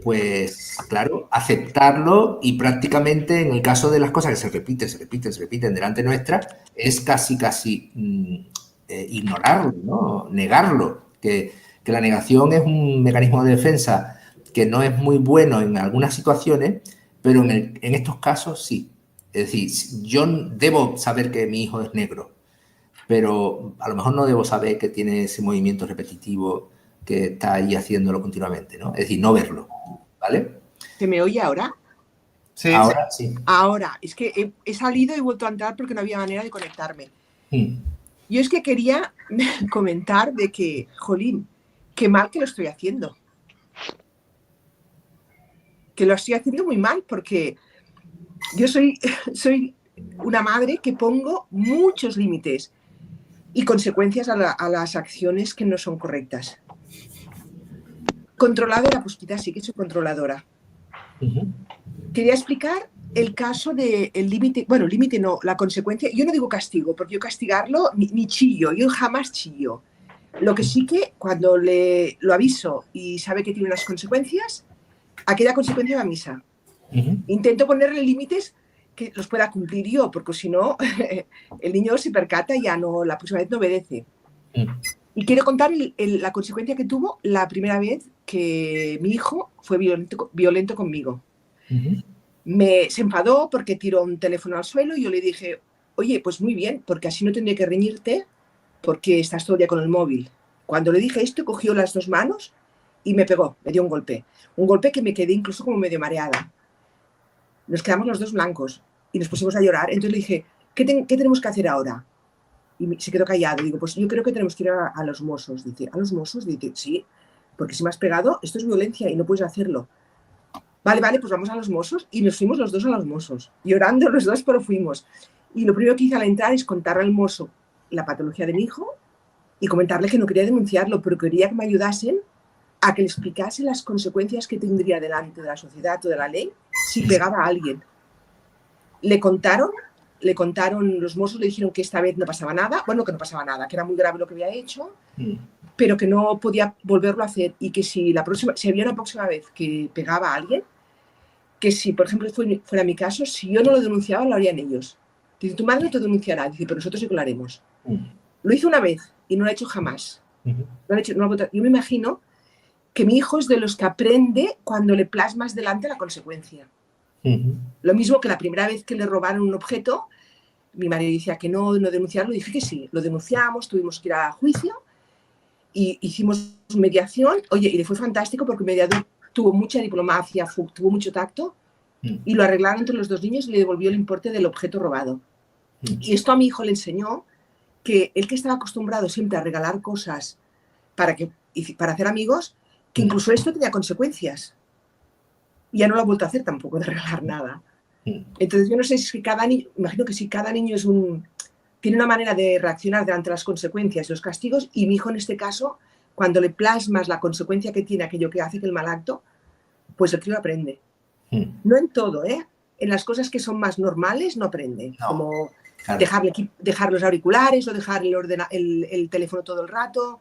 pues claro, aceptarlo y prácticamente en el caso de las cosas que se repiten delante nuestra, es casi ignorarlo, ¿no? Negarlo, que la negación es un mecanismo de defensa que no es muy bueno en algunas situaciones, pero en estos casos sí. Es decir, yo debo saber que mi hijo es negro, pero a lo mejor no debo saber que tiene ese movimiento repetitivo que está ahí haciéndolo continuamente, ¿no? Es decir, no verlo, ¿vale? ¿Se me oye ahora? Sí, ahora sí. Ahora, es que he salido y he vuelto a entrar porque no había manera de conectarme. Mm. Yo es que quería comentar de que, jolín, qué mal que lo estoy haciendo. Que lo estoy haciendo muy mal porque yo soy una madre que pongo muchos límites y consecuencias a las acciones que no son correctas. Controladora, pues quizás sí que soy controladora. Quería explicar el caso del límite, bueno, límite no, la consecuencia. Yo no digo castigo, porque yo castigarlo ni chillo, yo jamás chillo. Lo que sí que cuando lo aviso y sabe que tiene unas consecuencias, aquella consecuencia va a misa. Intento ponerle límites que los pueda cumplir yo, porque si no, el niño se percata y ya no, la próxima vez no obedece. Y quiero contar la consecuencia que tuvo la primera vez que mi hijo fue violento conmigo. Se enfadó porque tiró un teléfono al suelo y yo le dije, oye, pues muy bien, porque así no tendré que reñirte porque estás todo el día con el móvil. Cuando le dije esto, cogió las dos manos y me pegó, me dio un golpe. Un golpe que me quedé incluso como medio mareada. Nos quedamos los dos blancos y nos pusimos a llorar. Entonces le dije, ¿qué tenemos que hacer ahora? Y se quedó callado. Digo, pues yo creo que tenemos que ir a los Mossos. Dice, ¿a los Mossos? Dice, sí, porque si me has pegado, esto es violencia y no puedes hacerlo. Vale, pues vamos a los Mossos. Y nos fuimos los dos a los Mossos. Llorando los dos, pero fuimos. Y lo primero que hice al entrar es contarle al mozo la patología de mi hijo y comentarle que no quería denunciarlo, pero quería que me ayudasen a que le explicase las consecuencias que tendría delante de la sociedad o de la ley si pegaba a alguien. Le contaron, los Mossos le dijeron que esta vez no pasaba nada, bueno, que no pasaba nada, que era muy grave lo que había hecho, pero que no podía volverlo a hacer y que si había una próxima vez que pegaba a alguien, que si, por ejemplo, fuera mi caso, si yo no lo denunciaba, lo harían ellos. Dice, tu madre no te denunciará, dice, pero nosotros sí que lo haremos. Lo hizo una vez y no lo ha hecho jamás. Yo me imagino que mi hijo es de los que aprende cuando le plasmas delante la consecuencia. Lo mismo que la primera vez que le robaron un objeto, mi marido decía que no denunciarlo, dije que sí, lo denunciamos, tuvimos que ir a juicio y hicimos mediación, oye, y le fue fantástico porque el mediador tuvo mucha diplomacia, tuvo mucho tacto y lo arreglaron entre los dos niños y le devolvió el importe del objeto robado. Y esto a mi hijo le enseñó que él, que estaba acostumbrado siempre a regalar cosas para hacer amigos, que incluso esto tenía consecuencias. Y ya no lo ha vuelto a hacer tampoco, de regalar nada. Entonces yo no sé si cada niño, imagino que si cada niño tiene una manera de reaccionar delante de las consecuencias y los castigos, y mi hijo en este caso, cuando le plasmas la consecuencia que tiene aquello que hace, que el mal acto, pues el crío aprende. No en todo, ¿eh? En las cosas que son más normales no aprende, no, como claro, dejar los auriculares o dejar el teléfono todo el rato.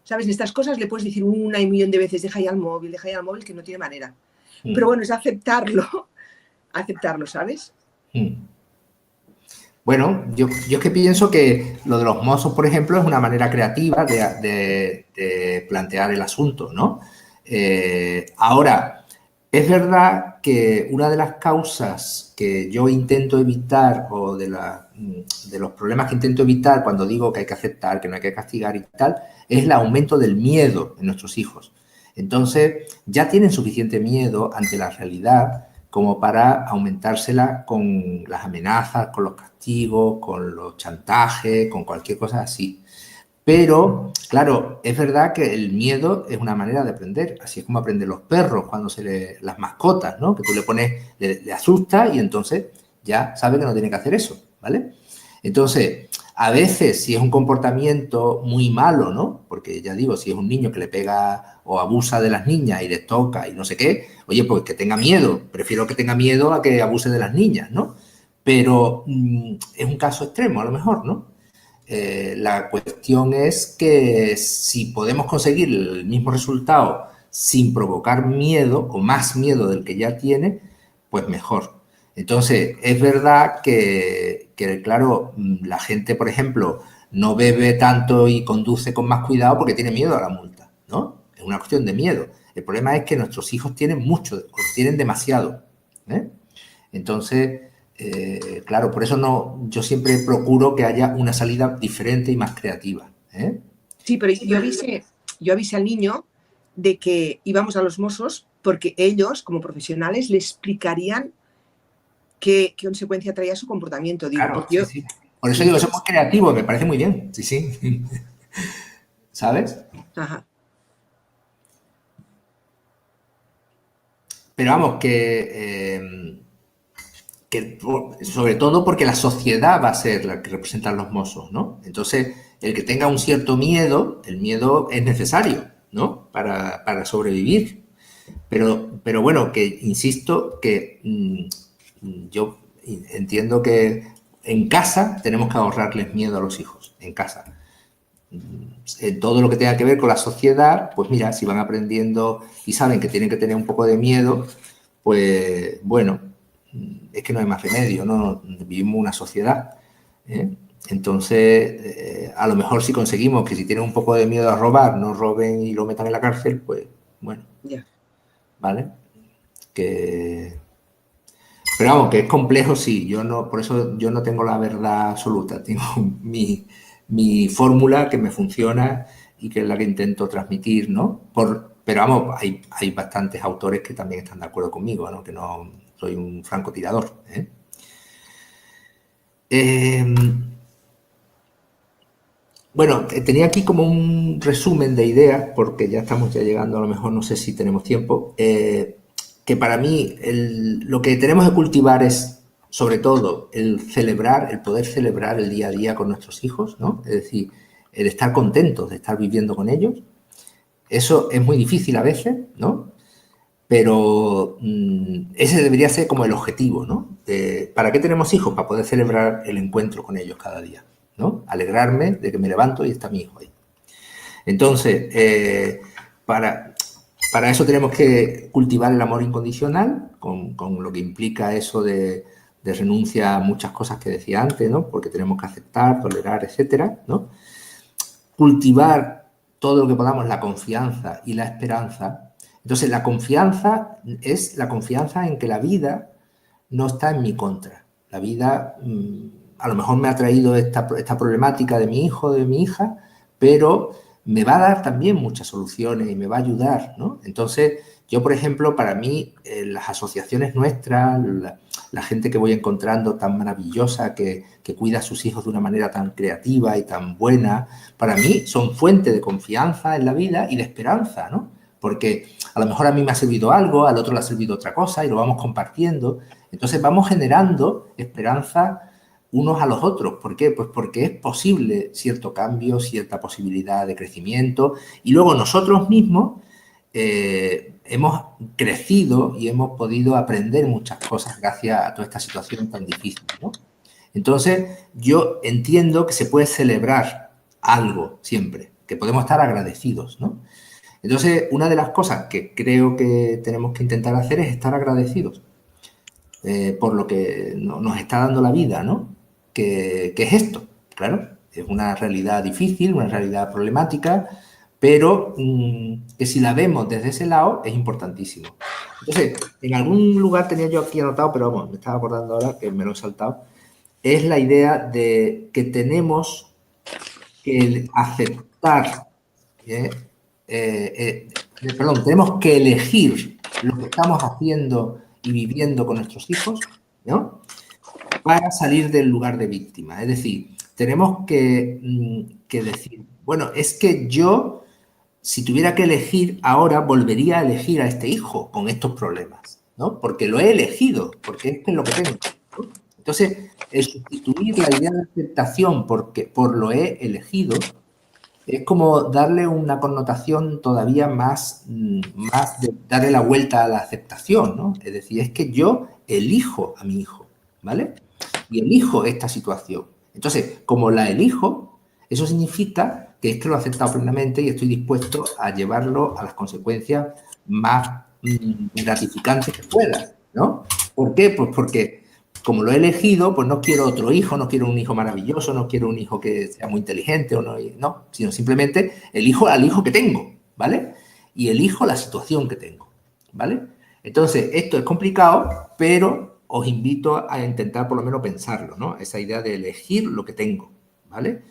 ¿Sabes? En estas cosas le puedes decir una y un millón de veces, deja ya el móvil, que no tiene manera. Pero bueno, es aceptarlo, ¿sabes? Bueno, yo es que pienso que lo de los Mossos, por ejemplo, es una manera creativa de plantear el asunto, ¿no? Ahora, es verdad que una de las causas que yo intento evitar o de los problemas que intento evitar cuando digo que hay que aceptar, que no hay que castigar y tal, es el aumento del miedo en nuestros hijos. Entonces, ya tienen suficiente miedo ante la realidad como para aumentársela con las amenazas, con los castigos, con los chantajes, con cualquier cosa así. Pero, claro, es verdad que el miedo es una manera de aprender. Así es como aprenden los perros cuando las mascotas, ¿no? Que tú le pones, le asustas y entonces ya sabe que no tiene que hacer eso, ¿vale? Entonces, a veces, si es un comportamiento muy malo, ¿no? Porque ya digo, si es un niño que le pega o abusa de las niñas y les toca y no sé qué, oye, pues que tenga miedo. Prefiero que tenga miedo a que abuse de las niñas, ¿no? Pero es un caso extremo, a lo mejor, ¿no? La cuestión es que si podemos conseguir el mismo resultado sin provocar miedo o más miedo del que ya tiene, pues mejor. Entonces, es verdad que claro, la gente, por ejemplo, no bebe tanto y conduce con más cuidado porque tiene miedo a la multa, ¿no? Es una cuestión de miedo. El problema es que nuestros hijos tienen mucho, tienen demasiado, ¿eh? Entonces, claro, por eso yo siempre procuro que haya una salida diferente y más creativa, ¿eh? Sí, pero yo avisé al niño de que íbamos a los Mossos porque ellos, como profesionales, le explicarían qué consecuencia traía su comportamiento. Digo, Claro, porque yo, sí. Por eso digo, eso es muy creativo, me parece muy bien. Sí, sí. ¿Sabes? ajá. Pero vamos, sobre todo porque la sociedad va a ser la que representan los mozos, ¿no? Entonces, el que tenga un cierto miedo, el miedo es necesario, ¿no? Para sobrevivir. Pero bueno, que insisto que yo entiendo que en casa tenemos que ahorrarles miedo a los hijos, en casa. En todo lo que tenga que ver con la sociedad, pues mira, si van aprendiendo y saben que tienen que tener un poco de miedo, pues bueno, es que no hay más remedio, ¿no? Vivimos una sociedad, ¿eh? Entonces, a lo mejor si conseguimos que si tienen un poco de miedo a robar, no roben y lo metan en la cárcel, pues bueno, Ya. ¿vale? Pero vamos, que es complejo, sí, por eso yo no tengo la verdad absoluta, tengo mi fórmula que me funciona y que es la que intento transmitir, ¿no? Pero vamos, hay bastantes autores que también están de acuerdo conmigo, ¿no? Que no soy un francotirador, ¿eh? Bueno, tenía aquí como un resumen de ideas, porque ya estamos llegando, a lo mejor no sé si tenemos tiempo, que para mí lo que tenemos que cultivar es, sobre todo, el poder celebrar el día a día con nuestros hijos, ¿no? Es decir, el estar contentos de estar viviendo con ellos. Eso es muy difícil a veces, ¿no? Pero ese debería ser como el objetivo, ¿no? ¿Para qué tenemos hijos? Para poder celebrar el encuentro con ellos cada día, ¿no? Alegrarme de que me levanto y está mi hijo ahí. Entonces, para eso tenemos que cultivar el amor incondicional, con lo que implica eso de renuncia a muchas cosas que decía antes, ¿no? Porque tenemos que aceptar, tolerar, etcétera, ¿no? Cultivar todo lo que podamos, la confianza y la esperanza. Entonces, la confianza es la confianza en que la vida no está en mi contra. La vida a lo mejor me ha traído esta problemática de mi hijo, de mi hija, pero me va a dar también muchas soluciones y me va a ayudar, ¿no? Entonces, yo, por ejemplo, para mí, las asociaciones nuestras, la gente que voy encontrando tan maravillosa, que cuida a sus hijos de una manera tan creativa y tan buena, para mí son fuente de confianza en la vida y de esperanza, ¿no? Porque a lo mejor a mí me ha servido algo, al otro le ha servido otra cosa y lo vamos compartiendo. Entonces vamos generando esperanza unos a los otros. ¿Por qué? Pues porque es posible cierto cambio, cierta posibilidad de crecimiento y luego nosotros mismos hemos crecido y hemos podido aprender muchas cosas gracias a toda esta situación tan difícil, ¿no? Entonces yo entiendo que se puede celebrar algo siempre, que podemos estar agradecidos, ¿no? Entonces, una de las cosas que creo que tenemos que intentar hacer es estar agradecidos por lo que nos está dando la vida, ¿no? ¿Qué es esto? Claro, es una realidad difícil, una realidad problemática, pero que si la vemos desde ese lado es importantísimo. Entonces, en algún lugar tenía yo aquí anotado, pero vamos, me estaba acordando ahora que me lo he saltado, es la idea de que tenemos que aceptar, tenemos que elegir lo que estamos haciendo y viviendo con nuestros hijos, ¿no? Para salir del lugar de víctima. Es decir, tenemos que decir, bueno, es que yo, si tuviera que elegir ahora, volvería a elegir a este hijo con estos problemas, ¿no? Porque lo he elegido, porque es lo que tengo, ¿no? Entonces, el sustituir la idea de aceptación por lo he elegido es como darle una connotación todavía más de darle la vuelta a la aceptación, ¿no? Es decir, es que yo elijo a mi hijo, ¿vale? Y elijo esta situación. Entonces, como la elijo, eso significa que es que lo he aceptado plenamente y estoy dispuesto a llevarlo a las consecuencias más gratificantes que pueda, ¿no? ¿Por qué? Pues porque como lo he elegido, pues no quiero otro hijo, no quiero un hijo maravilloso, no quiero un hijo que sea muy inteligente, no, sino simplemente elijo al hijo que tengo, ¿vale? Y elijo la situación que tengo, ¿vale? Entonces, esto es complicado, pero os invito a intentar por lo menos pensarlo, ¿no? Esa idea de elegir lo que tengo, ¿vale?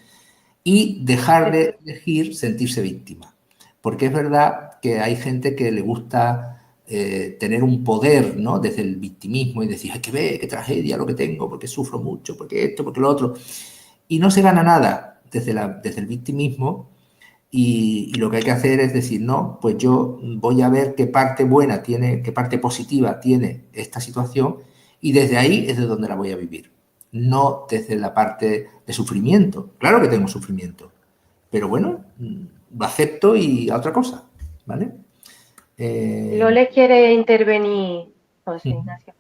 Y dejar de elegir sentirse víctima. Porque es verdad que hay gente que le gusta tener un poder, ¿no? Desde el victimismo y decir, hay que ver qué tragedia lo que tengo, porque sufro mucho, porque esto, porque lo otro. Y no se gana nada desde el victimismo y lo que hay que hacer es decir, no, pues yo voy a ver qué parte buena tiene, qué parte positiva tiene esta situación y desde ahí es de donde la voy a vivir. No desde la parte de sufrimiento. Claro que tengo sufrimiento, pero bueno, lo acepto y a otra cosa, ¿vale? Lole quiere intervenir, José Ignacio.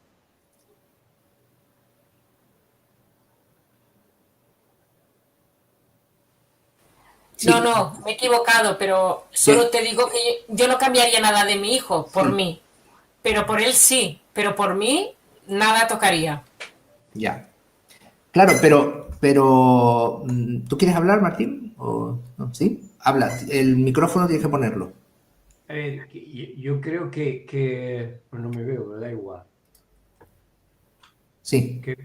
Sí. No, me he equivocado, pero solo te digo que yo no cambiaría nada de mi hijo por mí, pero por él sí, pero por mí nada tocaría. Ya. Claro, pero ¿tú quieres hablar, Martín? ¿O no? ¿Sí? Habla. El micrófono tienes que ponerlo. A ver, yo creo que bueno, no me veo, pero da igual. Sí. Que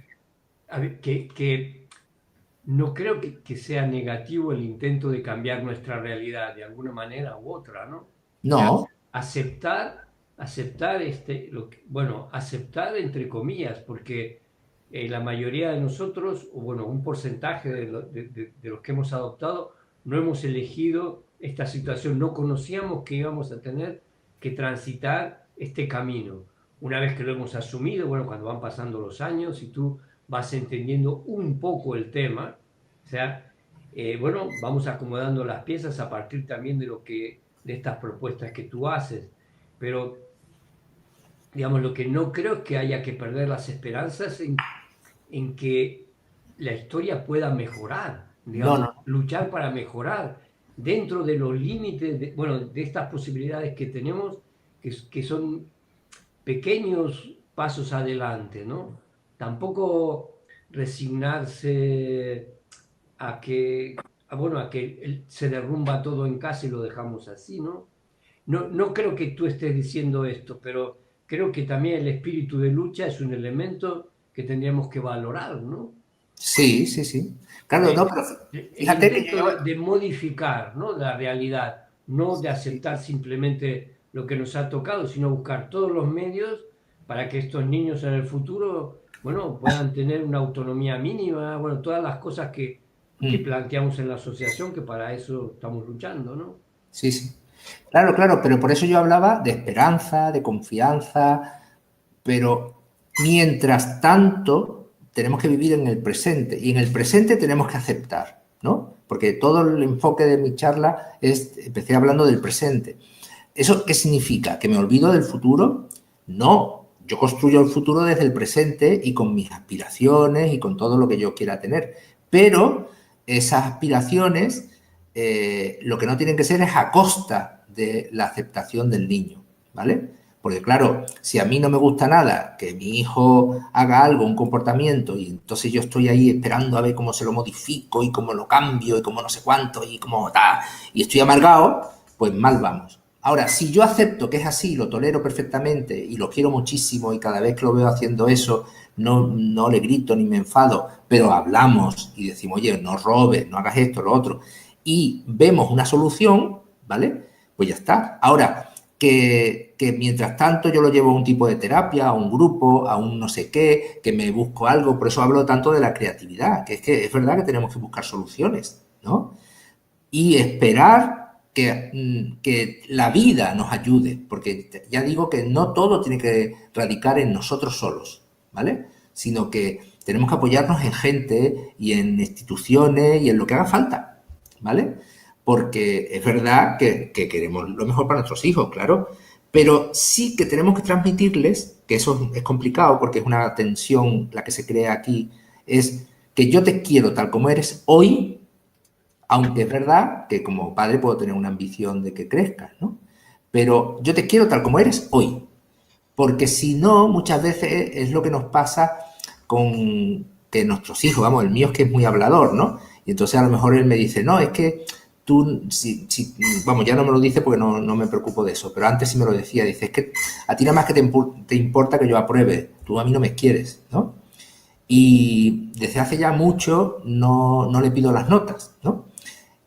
no creo que sea negativo el intento de cambiar nuestra realidad de alguna manera u otra, ¿no? No. O sea, aceptar aceptar entre comillas, porque la mayoría de nosotros, o bueno, un porcentaje de los que hemos adoptado, no hemos elegido esta situación, no conocíamos que íbamos a tener que transitar este camino. Una vez que lo hemos asumido, bueno, cuando van pasando los años y tú vas entendiendo un poco el tema, o sea, bueno, vamos acomodando las piezas a partir también de estas propuestas que tú haces, pero digamos, lo que no creo es que haya que perder las esperanzas en que la historia pueda mejorar, digamos, luchar para mejorar dentro de los límites, de estas posibilidades que tenemos, que son pequeños pasos adelante, ¿no? Tampoco resignarse a que se derrumba todo en casa y lo dejamos así, ¿no? No creo que tú estés diciendo esto, pero creo que también el espíritu de lucha es un elemento que tendríamos que valorar, ¿no? Sí. Claro, no, pero fíjate que de modificar, ¿no?, la realidad, no de aceptar simplemente lo que nos ha tocado, sino buscar todos los medios para que estos niños en el futuro, bueno, puedan tener una autonomía mínima, bueno, todas las cosas que planteamos en la asociación, que para eso estamos luchando, ¿no? Sí. Claro, pero por eso yo hablaba de esperanza, de confianza, pero mientras tanto tenemos que vivir en el presente y en el presente tenemos que aceptar, ¿no? Porque todo el enfoque de mi charla empecé hablando del presente. ¿Eso qué significa? ¿Que me olvido del futuro? No, yo construyo el futuro desde el presente y con mis aspiraciones y con todo lo que yo quiera tener, pero esas aspiraciones lo que no tienen que ser es a costa de la aceptación del niño, ¿vale? Porque claro, si a mí no me gusta nada que mi hijo haga algo, un comportamiento, y entonces yo estoy ahí esperando a ver cómo se lo modifico y cómo lo cambio y cómo no sé cuánto y cómo tal, y estoy amargado, pues mal vamos. Ahora, si yo acepto que es así, lo tolero perfectamente y lo quiero muchísimo y cada vez que lo veo haciendo eso, no le grito ni me enfado, pero hablamos y decimos, oye, no robes, no hagas esto, lo otro, y vemos una solución, ¿vale? Pues ya está. Ahora, que mientras tanto yo lo llevo a un tipo de terapia, a un grupo, a un no sé qué, que me busco algo, por eso hablo tanto de la creatividad, que es verdad que tenemos que buscar soluciones, ¿no? Y esperar que la vida nos ayude, porque ya digo que no todo tiene que radicar en nosotros solos, ¿vale? Sino que tenemos que apoyarnos en gente y en instituciones y en lo que haga falta, ¿vale? Porque es verdad que queremos lo mejor para nuestros hijos, claro, pero sí que tenemos que transmitirles, que eso es complicado porque es una tensión la que se crea aquí, es que yo te quiero tal como eres hoy, aunque es verdad que como padre puedo tener una ambición de que crezcas, ¿no? Pero yo te quiero tal como eres hoy, porque si no, muchas veces es lo que nos pasa con que nuestros hijos, vamos, el mío es que es muy hablador, ¿no? Y entonces a lo mejor él me dice, no, es que tú, vamos, ya no me lo dice porque no me preocupo de eso, pero antes sí me lo decía, dice, es que a ti nada más que te importa que yo apruebe, tú a mí no me quieres, ¿no? Y desde hace ya mucho no le pido las notas, ¿no?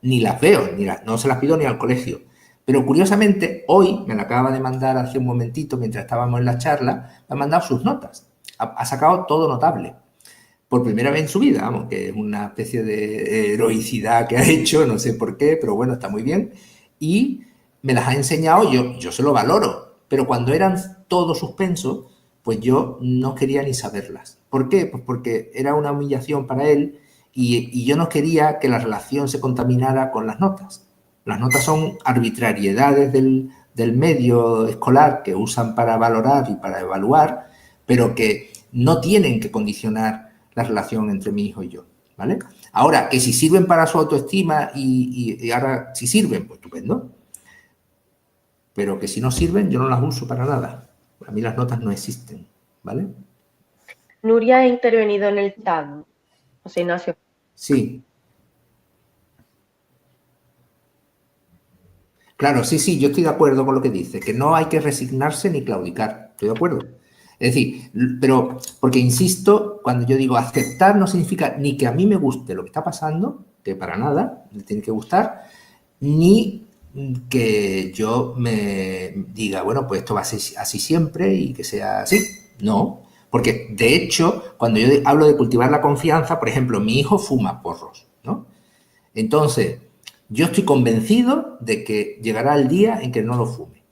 Ni las veo, no se las pido ni al colegio, Pero curiosamente, hoy, me la acaba de mandar hace un momentito, mientras estábamos en la charla, me ha mandado sus notas. Ha sacado todo notable. Por primera vez en su vida, vamos, que es una especie de heroicidad que ha hecho, no sé por qué, pero bueno, está muy bien. Y me las ha enseñado, yo se lo valoro, pero cuando eran todo suspenso, pues yo no quería ni saberlas. ¿Por qué? Pues porque era una humillación para él y yo no quería que la relación se contaminara con las notas. Las notas son arbitrariedades del medio escolar que usan para valorar y para evaluar, pero que no tienen que condicionar la relación entre mi hijo y yo, ¿vale? Ahora, que si sirven para su autoestima y ahora si sirven, pues estupendo. Pero que si no sirven, yo no las uso para nada. A mí las notas no existen, ¿vale? Nuria ha intervenido en el chat. José Ignacio. Sí. Claro, sí, yo estoy de acuerdo con lo que dice, que no hay que resignarse ni claudicar. Estoy de acuerdo. Es decir, pero, porque insisto, cuando yo digo aceptar no significa ni que a mí me guste lo que está pasando, que para nada me tiene que gustar, ni que yo me diga, bueno, pues esto va a ser así siempre y que sea así. No, porque de hecho, cuando yo hablo de cultivar la confianza, por ejemplo, mi hijo fuma porros, ¿no? Entonces, yo estoy convencido de que llegará el día en que no lo fume,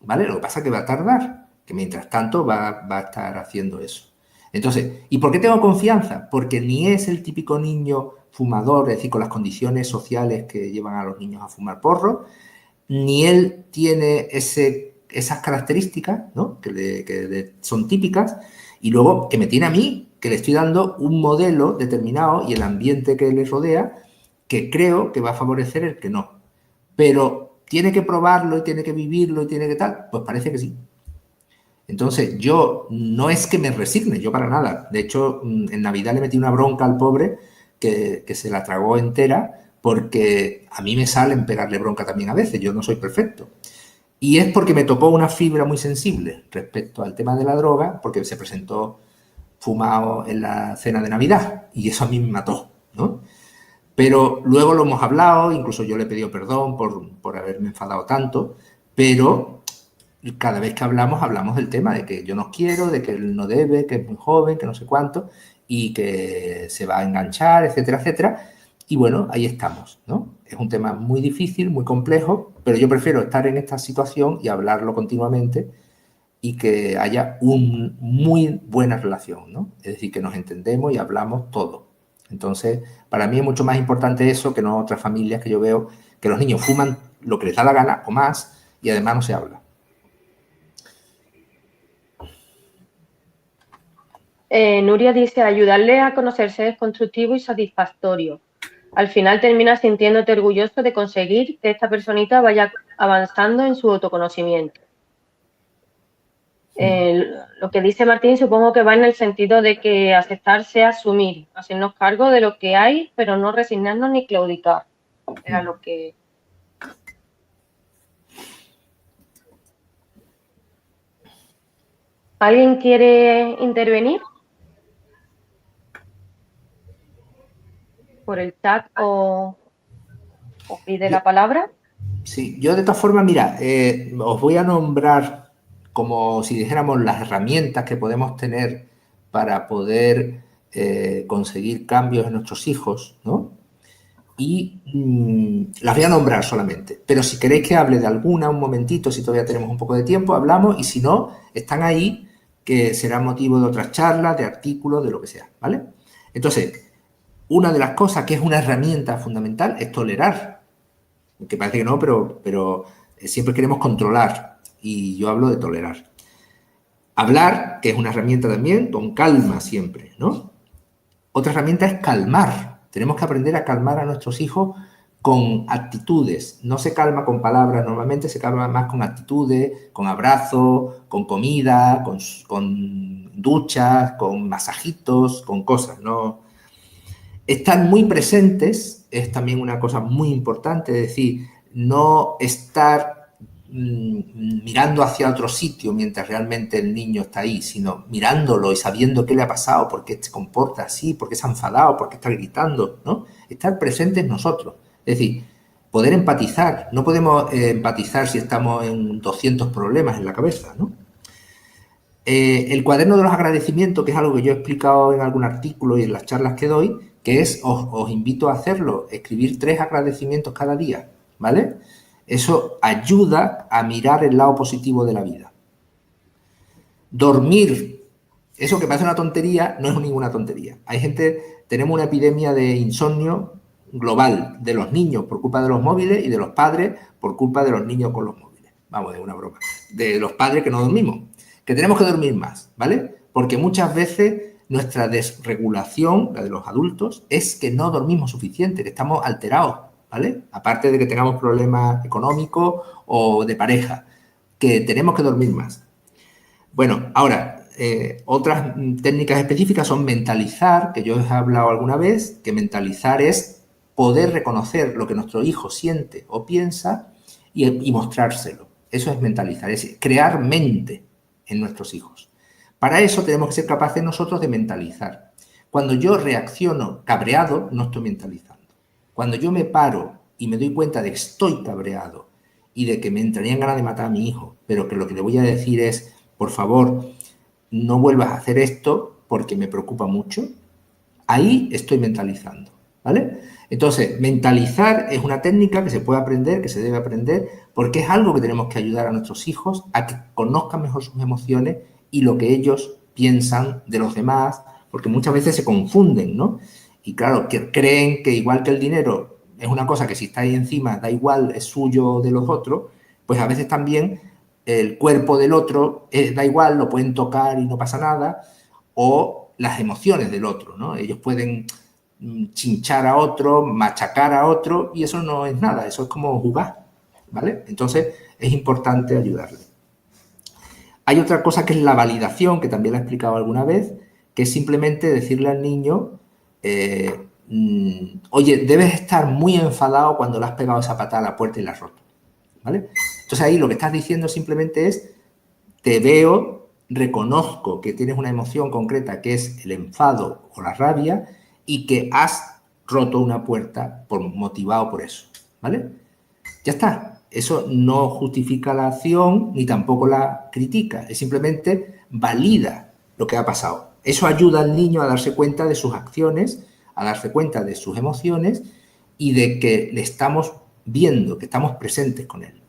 ¿vale? Lo que pasa es que va a tardar, que mientras tanto va a estar haciendo eso. Entonces, ¿y por qué tengo confianza? Porque ni es el típico niño fumador, es decir, con las condiciones sociales que llevan a los niños a fumar porro, ni él tiene esas características, ¿no? que son típicas, y luego que me tiene a mí, que le estoy dando un modelo determinado y el ambiente que le rodea, que creo que va a favorecer el que no. Pero tiene que probarlo y tiene que vivirlo y tiene que tal, pues parece que sí. Entonces, yo no es que me resigne, yo para nada. De hecho, en Navidad le metí una bronca al pobre que se la tragó entera porque a mí me salen pegarle bronca también a veces, yo no soy perfecto. Y es porque me tocó una fibra muy sensible respecto al tema de la droga, porque se presentó fumado en la cena de Navidad y eso a mí me mató, ¿no? Pero luego lo hemos hablado, incluso yo le he pedido perdón por haberme enfadado tanto, pero cada vez que hablamos del tema de que yo no quiero, de que él no debe, que es muy joven, que no sé cuánto, y que se va a enganchar, etcétera, etcétera. Y bueno, ahí estamos, ¿no? Es un tema muy difícil, muy complejo, pero yo prefiero estar en esta situación y hablarlo continuamente y que haya una muy buena relación, ¿no? Es decir, que nos entendemos y hablamos todo. Entonces, para mí es mucho más importante eso que no otras familias que yo veo que los niños fuman lo que les da la gana o más y además no se habla. Nuria dice, ayudarle a conocerse es constructivo y satisfactorio. Al final terminas sintiéndote orgulloso de conseguir que esta personita vaya avanzando en su autoconocimiento. Lo que dice Martín supongo que va en el sentido de que aceptarse, asumir, hacernos cargo de lo que hay, pero no resignarnos ni claudicar. Era lo que... ¿Alguien quiere intervenir? ¿Por el chat o pide la palabra? Sí, yo de todas formas, mira, os voy a nombrar como si dijéramos las herramientas que podemos tener para poder conseguir cambios en nuestros hijos, ¿no? Y las voy a nombrar solamente. Pero si queréis que hable de alguna, un momentito, si todavía tenemos un poco de tiempo, hablamos. Y si no, están ahí, que será motivo de otras charlas, de artículos, de lo que sea, ¿vale? Entonces, una de las cosas que es una herramienta fundamental es tolerar. Que parece que no, pero siempre queremos controlar. Y yo hablo de tolerar. Hablar, que es una herramienta también, con calma siempre, ¿no? Otra herramienta es calmar. Tenemos que aprender a calmar a nuestros hijos con actitudes. No se calma con palabras, normalmente se calma más con actitudes, con abrazos, con comida, con duchas, con masajitos, con cosas, ¿no? Estar muy presentes es también una cosa muy importante, es decir, no estar mirando hacia otro sitio mientras realmente el niño está ahí, sino mirándolo y sabiendo qué le ha pasado, por qué se comporta así, por qué se ha enfadado, por qué está gritando, ¿no? Estar presentes nosotros. Es decir, poder empatizar. No podemos empatizar si estamos en 200 problemas en la cabeza, ¿no? El cuaderno de los agradecimientos, que es algo que yo he explicado en algún artículo y en las charlas que doy, que es, os invito a hacerlo, escribir 3 agradecimientos cada día, ¿vale? Eso ayuda a mirar el lado positivo de la vida. Dormir, eso que parece una tontería, no es ninguna tontería. Hay gente, tenemos una epidemia de insomnio global de los niños por culpa de los móviles y de los padres por culpa de los niños con los móviles. Vamos, es una broma. De los padres que no dormimos. Que tenemos que dormir más, ¿vale? Porque muchas veces nuestra desregulación, la de los adultos, es que no dormimos suficiente, que estamos alterados, ¿vale? Aparte de que tengamos problemas económicos o de pareja, que tenemos que dormir más. Bueno, ahora, otras técnicas específicas son mentalizar, que yo os he hablado alguna vez, que mentalizar es poder reconocer lo que nuestro hijo siente o piensa y mostrárselo. Eso es mentalizar, es crear mente en nuestros hijos. Para eso tenemos que ser capaces nosotros de mentalizar. Cuando yo reacciono cabreado, no estoy mentalizando. Cuando yo me paro y me doy cuenta de que estoy cabreado y de que me entrarían ganas de matar a mi hijo, pero que lo que le voy a decir es, por favor, no vuelvas a hacer esto porque me preocupa mucho, ahí estoy mentalizando, ¿vale? Entonces, mentalizar es una técnica que se puede aprender, que se debe aprender, porque es algo que tenemos que ayudar a nuestros hijos a que conozcan mejor sus emociones y lo que ellos piensan de los demás, porque muchas veces se confunden, ¿no? Y claro, que creen que igual que el dinero es una cosa que si está ahí encima da igual, es suyo de los otros, pues a veces también el cuerpo del otro da igual, lo pueden tocar y no pasa nada, o las emociones del otro, ¿no? Ellos pueden chinchar a otro, machacar a otro, y eso no es nada, eso es como jugar, ¿vale? Entonces es importante ayudarle. Hay otra cosa que es la validación, que también la he explicado alguna vez, que es simplemente decirle al niño, oye, debes estar muy enfadado cuando le has pegado esa patada a la puerta y la has roto, ¿vale? Entonces ahí lo que estás diciendo simplemente es, te veo, reconozco que tienes una emoción concreta que es el enfado o la rabia y que has roto una puerta motivado por eso, ¿vale? Ya está. Eso no justifica la acción ni tampoco la critica, es simplemente valida lo que ha pasado. Eso ayuda al niño a darse cuenta de sus acciones, a darse cuenta de sus emociones y de que le estamos viendo, que estamos presentes con él.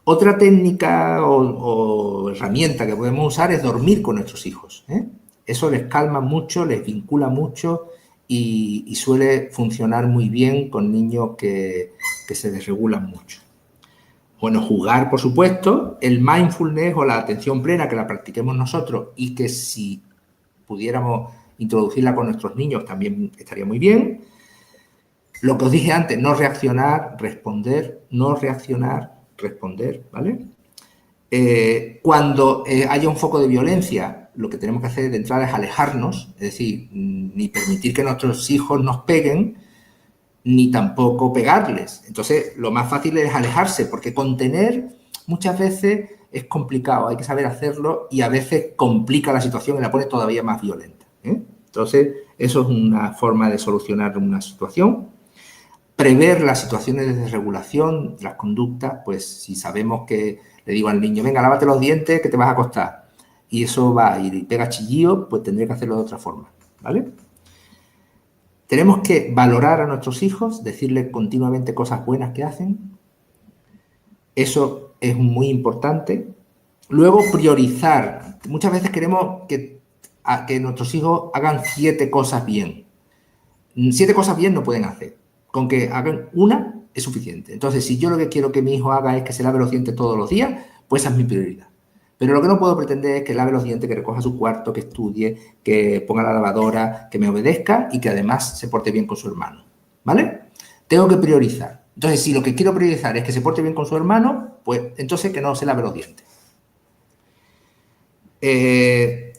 Otra técnica o herramienta que podemos usar es dormir con nuestros hijos. Eso les calma mucho, les vincula mucho y suele funcionar muy bien con niños que se desregulan mucho. Bueno, jugar, por supuesto, el mindfulness o la atención plena, que la practiquemos nosotros y que si pudiéramos introducirla con nuestros niños también estaría muy bien. Lo que os dije antes, no reaccionar, responder, no reaccionar, responder, ¿vale? Cuando haya un foco de violencia, lo que tenemos que hacer de entrada es alejarnos, es decir, ni permitir que nuestros hijos nos peguen, ni tampoco pegarles. Entonces, lo más fácil es alejarse, porque contener muchas veces es complicado, hay que saber hacerlo y a veces complica la situación y la pone todavía más violenta. Entonces, eso es una forma de solucionar una situación. Prever las situaciones de desregulación, las conductas, pues si sabemos que le digo al niño, venga, lávate los dientes que te vas a acostar, y eso va a ir y pega chillío, pues tendré que hacerlo de otra forma, ¿vale? Tenemos que valorar a nuestros hijos, decirles continuamente cosas buenas que hacen. Eso es muy importante. Luego, priorizar. Muchas veces queremos que nuestros hijos hagan 7 cosas bien. 7 cosas bien no pueden hacer. Con que hagan una es suficiente. Entonces, si yo lo que quiero que mi hijo haga es que se lave los dientes todos los días, pues esa es mi prioridad. Pero lo que no puedo pretender es que lave los dientes, que recoja su cuarto, que estudie, que ponga la lavadora, que me obedezca y que además se porte bien con su hermano, ¿vale? Tengo que priorizar. Entonces, si lo que quiero priorizar es que se porte bien con su hermano, pues entonces que no se lave los dientes.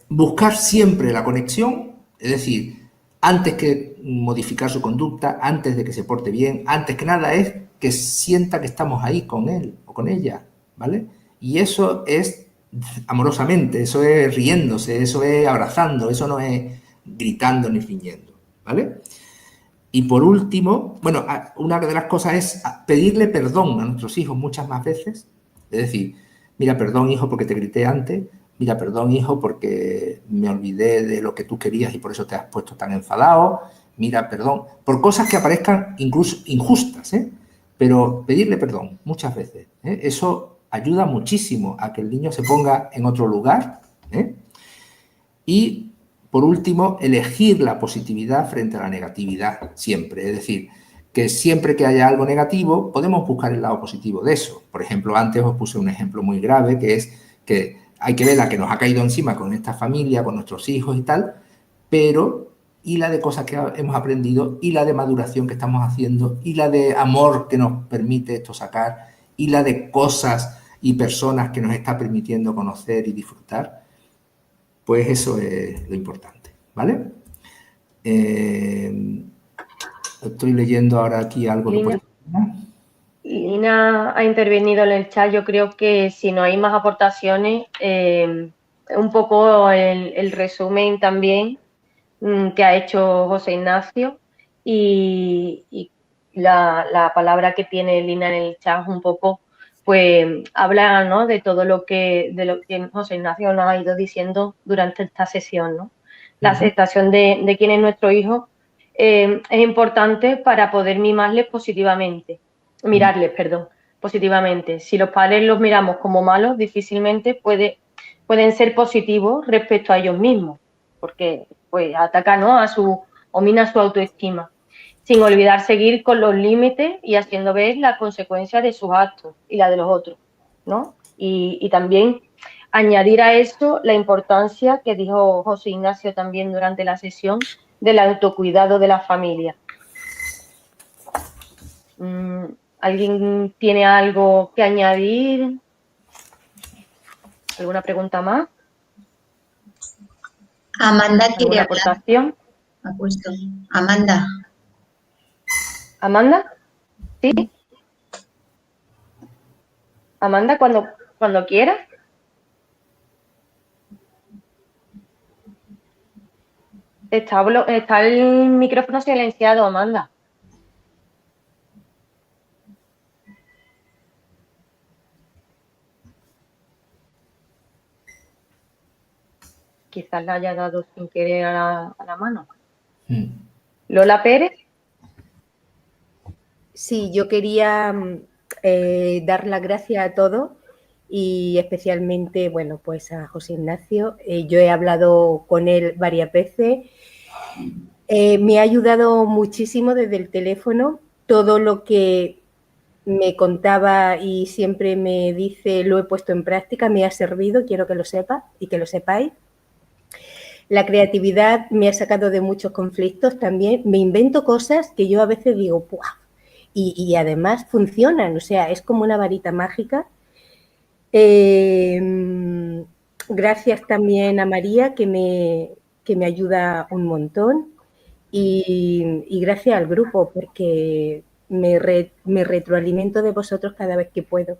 Buscar siempre la conexión, es decir, antes que modificar su conducta, antes de que se porte bien, antes que nada es que sienta que estamos ahí con él o con ella, ¿vale? Y eso es amorosamente, eso es riéndose, eso es abrazando, eso no es gritando ni riñendo, ¿vale? Y por último, bueno, una de las cosas es pedirle perdón a nuestros hijos muchas más veces. Es decir, mira, perdón, hijo, porque te grité antes. Mira, perdón, hijo, porque me olvidé de lo que tú querías y por eso te has puesto tan enfadado. Mira, perdón, por cosas que aparezcan incluso injustas, ¿eh? Pero pedirle perdón muchas veces, ¿eh? Eso ayuda muchísimo a que el niño se ponga en otro lugar, ¿eh? Y, por último, elegir la positividad frente a la negatividad siempre. Es decir, que siempre que haya algo negativo, podemos buscar el lado positivo de eso. Por ejemplo, antes os puse un ejemplo muy grave, que es que hay que ver la que nos ha caído encima con esta familia, con nuestros hijos y tal, pero y la de cosas que hemos aprendido, y la de maduración que estamos haciendo, y la de amor que nos permite esto sacar, y la de cosas y personas que nos está permitiendo conocer y disfrutar. Pues eso es lo importante, ¿vale? Estoy leyendo ahora aquí algo. Lina ha intervenido en el chat. Yo creo que si no hay más aportaciones, un poco el resumen también que ha hecho José Ignacio y la palabra que tiene Lina en el chat un poco, pues habla, ¿no?, de todo lo que José Ignacio nos ha ido diciendo durante esta sesión, ¿no? La aceptación de quién es nuestro hijo es importante para poder mirarles positivamente. Si los padres los miramos como malos, difícilmente pueden ser positivos respecto a ellos mismos, porque pues ataca, ¿no?, o mina su autoestima, sin olvidar seguir con los límites y haciendo ver la consecuencia de sus actos y la de los otros, ¿no? Y también añadir a esto la importancia que dijo José Ignacio también durante la sesión del autocuidado de la familia. ¿Alguien tiene algo que añadir? ¿Alguna pregunta más? Amanda quiere hablar. ¿Aportación? Amanda. ¿Amanda? ¿Sí? Amanda, cuando quiera. Está el micrófono silenciado, Amanda. Quizás la haya dado sin querer a la mano. Lola Pérez. Sí, yo quería dar las gracias a todos y especialmente, bueno, pues a José Ignacio. Yo he hablado con él varias veces. Me ha ayudado muchísimo desde el teléfono. Todo lo que me contaba y siempre me dice lo he puesto en práctica, me ha servido, quiero que lo sepa y que lo sepáis. La creatividad me ha sacado de muchos conflictos también. Me invento cosas que yo a veces digo, ¡buah! Y además funcionan, o sea, es como una varita mágica. Gracias también a María, que me ayuda un montón. Y gracias al grupo, porque me retroalimento de vosotros cada vez que puedo.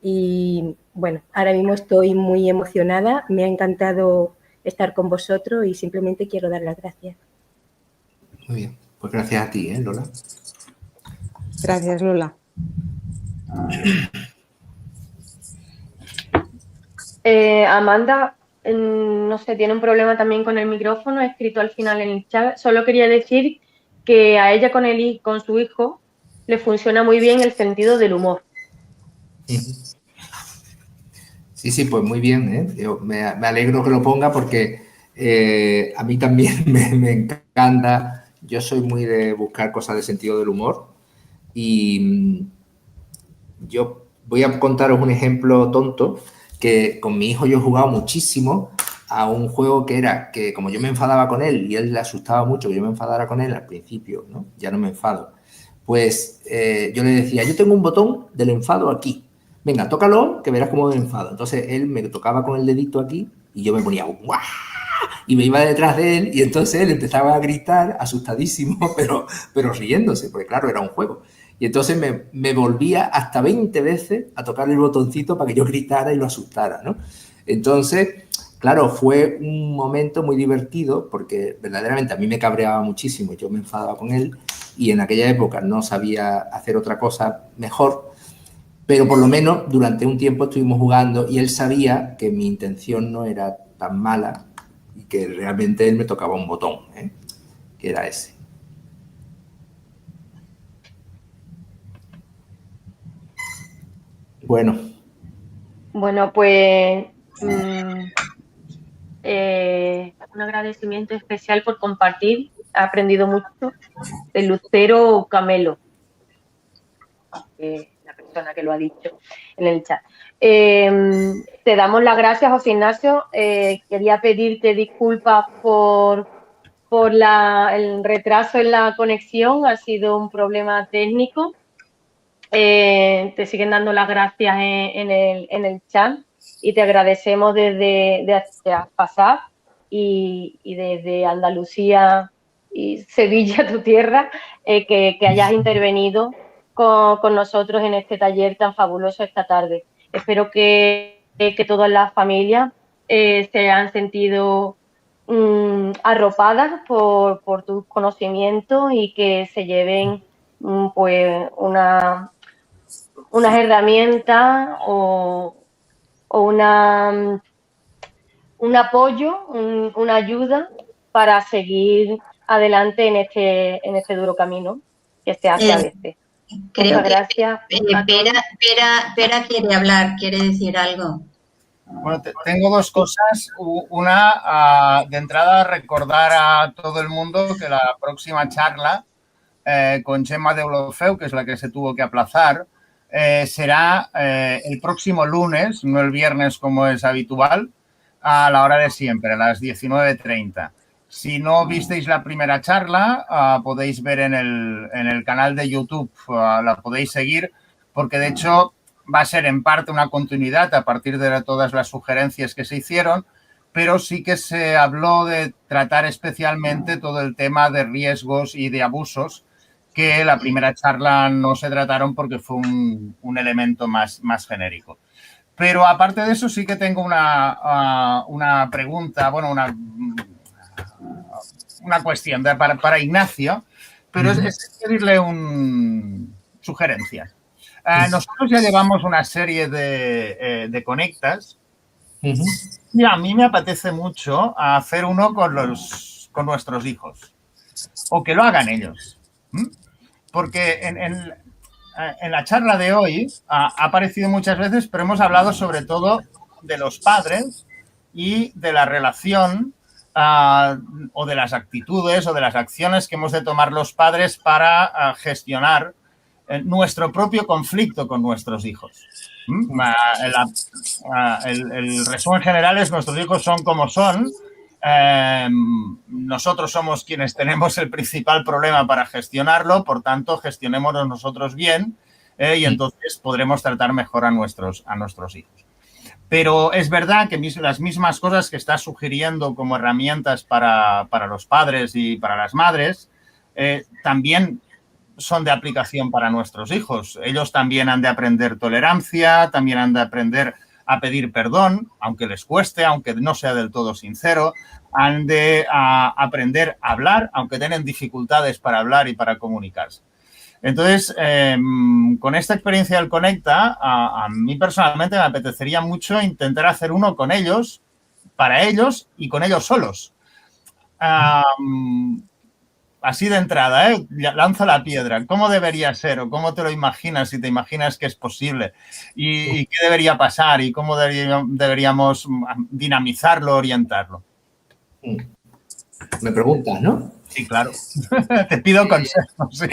Y bueno, ahora mismo estoy muy emocionada, me ha encantado estar con vosotros y simplemente quiero dar las gracias. Muy bien, pues gracias a ti, Lola. Gracias, Lola. Amanda, no sé, tiene un problema también con el micrófono, he escrito al final en el chat. Solo quería decir que a ella con su hijo le funciona muy bien el sentido del humor. Sí, pues muy bien, ¿eh? Yo me alegro que lo ponga porque a mí también me encanta. Yo soy muy de buscar cosas de sentido del humor y yo voy a contaros un ejemplo tonto que con mi hijo yo he jugado muchísimo a un juego que era que como yo me enfadaba con él y él le asustaba mucho que yo me enfadara con él al principio, ¿no? Ya no me enfado. Pues yo le decía, yo tengo un botón del enfado aquí. Venga, tócalo, que verás cómo me enfado. Entonces, él me tocaba con el dedito aquí y yo me ponía ¡guau! Y me iba detrás de él y entonces él empezaba a gritar, asustadísimo, pero riéndose, porque claro, era un juego. Y entonces me volvía hasta 20 veces a tocar el botoncito para que yo gritara y lo asustara, ¿no? Entonces, claro, fue un momento muy divertido porque verdaderamente a mí me cabreaba muchísimo, yo me enfadaba con él y en aquella época no sabía hacer otra cosa mejor, pero por lo menos durante un tiempo estuvimos jugando y él sabía que mi intención no era tan mala y que realmente él me tocaba un botón, que era ese. Bueno. Bueno, pues un agradecimiento especial por compartir. He aprendido mucho de Lucero Camelo, la persona que lo ha dicho en el chat. Te damos las gracias, José Ignacio. Quería pedirte disculpas por el retraso en la conexión. Ha sido un problema técnico. Te siguen dando las gracias en el chat y te agradecemos desde pasar y desde Andalucía y Sevilla, tu tierra, que hayas intervenido con nosotros en este taller tan fabuloso esta tarde. Espero que todas las familias se han sentido arropadas por tus conocimientos y que se lleven pues unas herramientas o un apoyo, una ayuda para seguir adelante en este duro camino que se hace a veces. Creo Muchas gracias. Pera quiere hablar, quiere decir algo. Bueno, tengo dos cosas. Una, de entrada, recordar a todo el mundo que la próxima charla con Gemma Deulofeu, que es la que se tuvo que aplazar, será el próximo lunes, no el viernes como es habitual, a la hora de siempre, a las 19:30. Si no visteis la primera charla, podéis ver en el canal de YouTube, la podéis seguir, porque de hecho va a ser en parte una continuidad a partir de todas las sugerencias que se hicieron, pero sí que se habló de tratar especialmente todo el tema de riesgos y de abusos, que la primera charla no se trataron porque fue un elemento más genérico. Pero aparte de eso sí que tengo una pregunta, bueno, una cuestión para Ignacio, pero es pedirle sugerencias. Nosotros ya llevamos una serie de conectas y a mí me apetece mucho hacer uno con nuestros hijos o que lo hagan ellos. Porque en la charla de hoy ha aparecido muchas veces, pero hemos hablado sobre todo de los padres y de la relación o de las actitudes o de las acciones que hemos de tomar los padres para gestionar nuestro propio conflicto con nuestros hijos. El resumen general es: nuestros hijos son como son. Nosotros somos quienes tenemos el principal problema para gestionarlo, por tanto, gestionémonos nosotros bien y entonces podremos tratar mejor a nuestros hijos. Pero es verdad que las mismas cosas que estás sugiriendo como herramientas para los padres y para las madres también son de aplicación para nuestros hijos. Ellos también han de aprender tolerancia, también han de aprender a pedir perdón, aunque les cueste, aunque no sea del todo sincero. Han de aprender a hablar, aunque tienen dificultades para hablar y para comunicarse. Entonces, con esta experiencia del Conecta, a mí personalmente me apetecería mucho intentar hacer uno con ellos, para ellos y con ellos solos. Así de entrada, lanza la piedra. ¿Cómo debería ser o cómo te lo imaginas, si te imaginas que es posible? ¿Y qué debería pasar? ¿Y cómo deberíamos dinamizarlo, orientarlo? Me preguntas, ¿no? Sí, claro. Te pido consejos. Sí.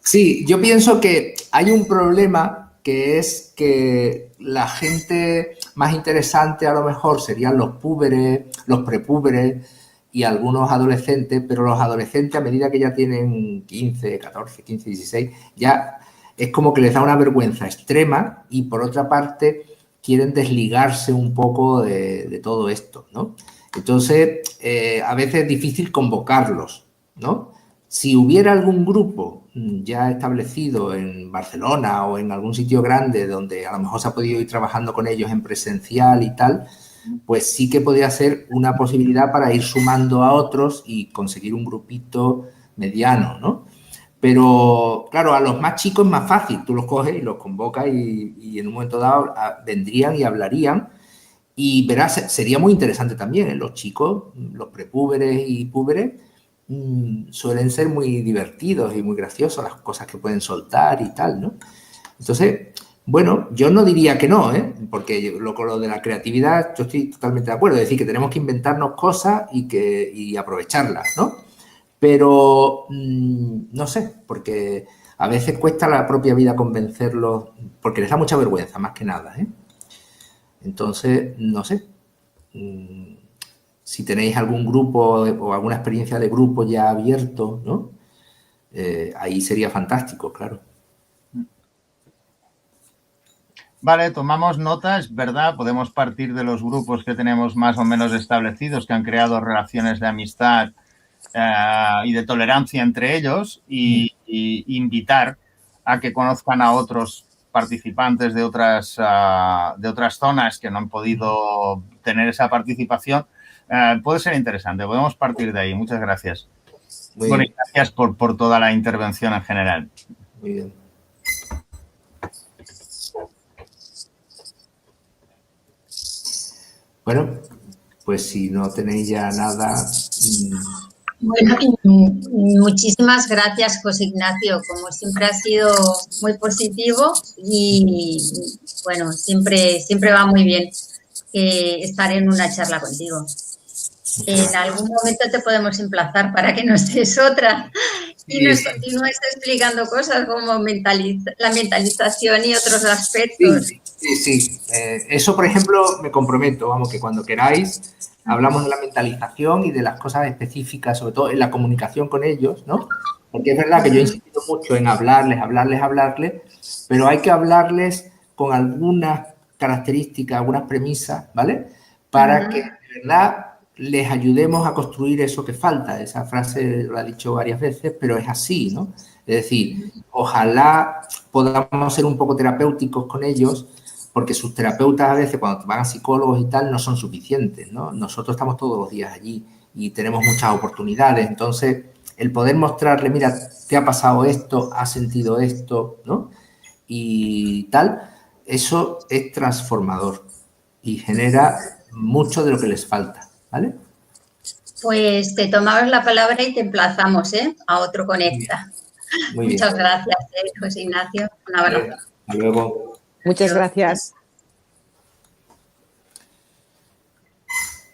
Sí, yo pienso que hay un problema que es que la gente más interesante a lo mejor serían los púberes, los prepúberes y algunos adolescentes, pero los adolescentes a medida que ya tienen 15, 14, 15, 16, ya es como que les da una vergüenza extrema y por otra parte quieren desligarse un poco de todo esto, ¿no? Entonces, a veces es difícil convocarlos, ¿no? Si hubiera algún grupo ya establecido en Barcelona o en algún sitio grande donde a lo mejor se ha podido ir trabajando con ellos en presencial y tal, pues sí que podría ser una posibilidad para ir sumando a otros y conseguir un grupito mediano, ¿no? Pero, claro, a los más chicos es más fácil. Tú los coges y los convocas y en un momento dado vendrían y hablarían. Y verás, sería muy interesante también. Los chicos, los prepúberes y púberes, suelen ser muy divertidos y muy graciosos las cosas que pueden soltar y tal, ¿no? Entonces, bueno, yo no diría que no, ¿eh? Porque con lo de la creatividad yo estoy totalmente de acuerdo. Es decir, que tenemos que inventarnos cosas y aprovecharlas, ¿no? Pero no sé, porque a veces cuesta la propia vida convencerlos, porque les da mucha vergüenza, más que nada, ¿eh? Entonces, no sé. Si tenéis algún grupo o alguna experiencia de grupo ya abierto, ¿no? Ahí sería fantástico, claro. Vale, tomamos nota, es verdad, podemos partir de los grupos que tenemos más o menos establecidos, que han creado relaciones de amistad y de tolerancia entre ellos y invitar a que conozcan a otros participantes de otras zonas que no han podido tener esa participación. Puede ser interesante, podemos partir de ahí. Muchas gracias. Bueno, y gracias por toda la intervención en general. Muy bien. Bueno, pues si no tenéis ya nada... Bueno, muchísimas gracias, José Ignacio. Como siempre ha sido muy positivo y, bueno, siempre va muy bien estar en una charla contigo. En algún momento te podemos emplazar para que nos des otra y nos continúes explicando cosas como la mentalización y otros aspectos. Sí. Eso, por ejemplo, me comprometo, vamos, que cuando queráis hablamos de la mentalización y de las cosas específicas, sobre todo en la comunicación con ellos, ¿no? Porque es verdad que yo he insistido mucho en hablarles, pero hay que hablarles con algunas características, algunas premisas, ¿vale? Para que de verdad les ayudemos a construir eso que falta. Esa frase lo ha dicho varias veces, pero es así, ¿no? Es decir, ojalá podamos ser un poco terapéuticos con ellos, porque sus terapeutas a veces cuando van a psicólogos y tal no son suficientes, ¿no? Nosotros estamos todos los días allí y tenemos muchas oportunidades. Entonces, el poder mostrarle, mira, te ha pasado esto, has sentido esto, ¿no? Y tal, eso es transformador y genera mucho de lo que les falta, ¿vale? Pues te tomamos la palabra y te emplazamos, a otro Conecta. Muy bien. Muchas gracias, José Ignacio. Un abrazo. Hasta luego. Muchas gracias.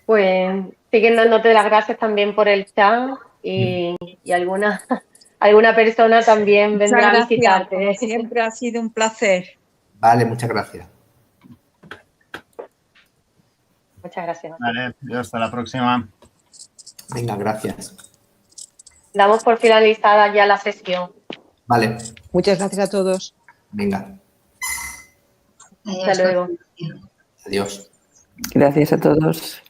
Pues siguen dándote las gracias también por el chat y alguna persona también vendrá a visitarte. Como siempre ha sido un placer. Vale, muchas gracias. Muchas gracias. Vale, hasta la próxima. Venga, gracias. Damos por finalizada ya la sesión. Vale. Muchas gracias a todos. Venga. Hasta luego. Adiós. Gracias a todos.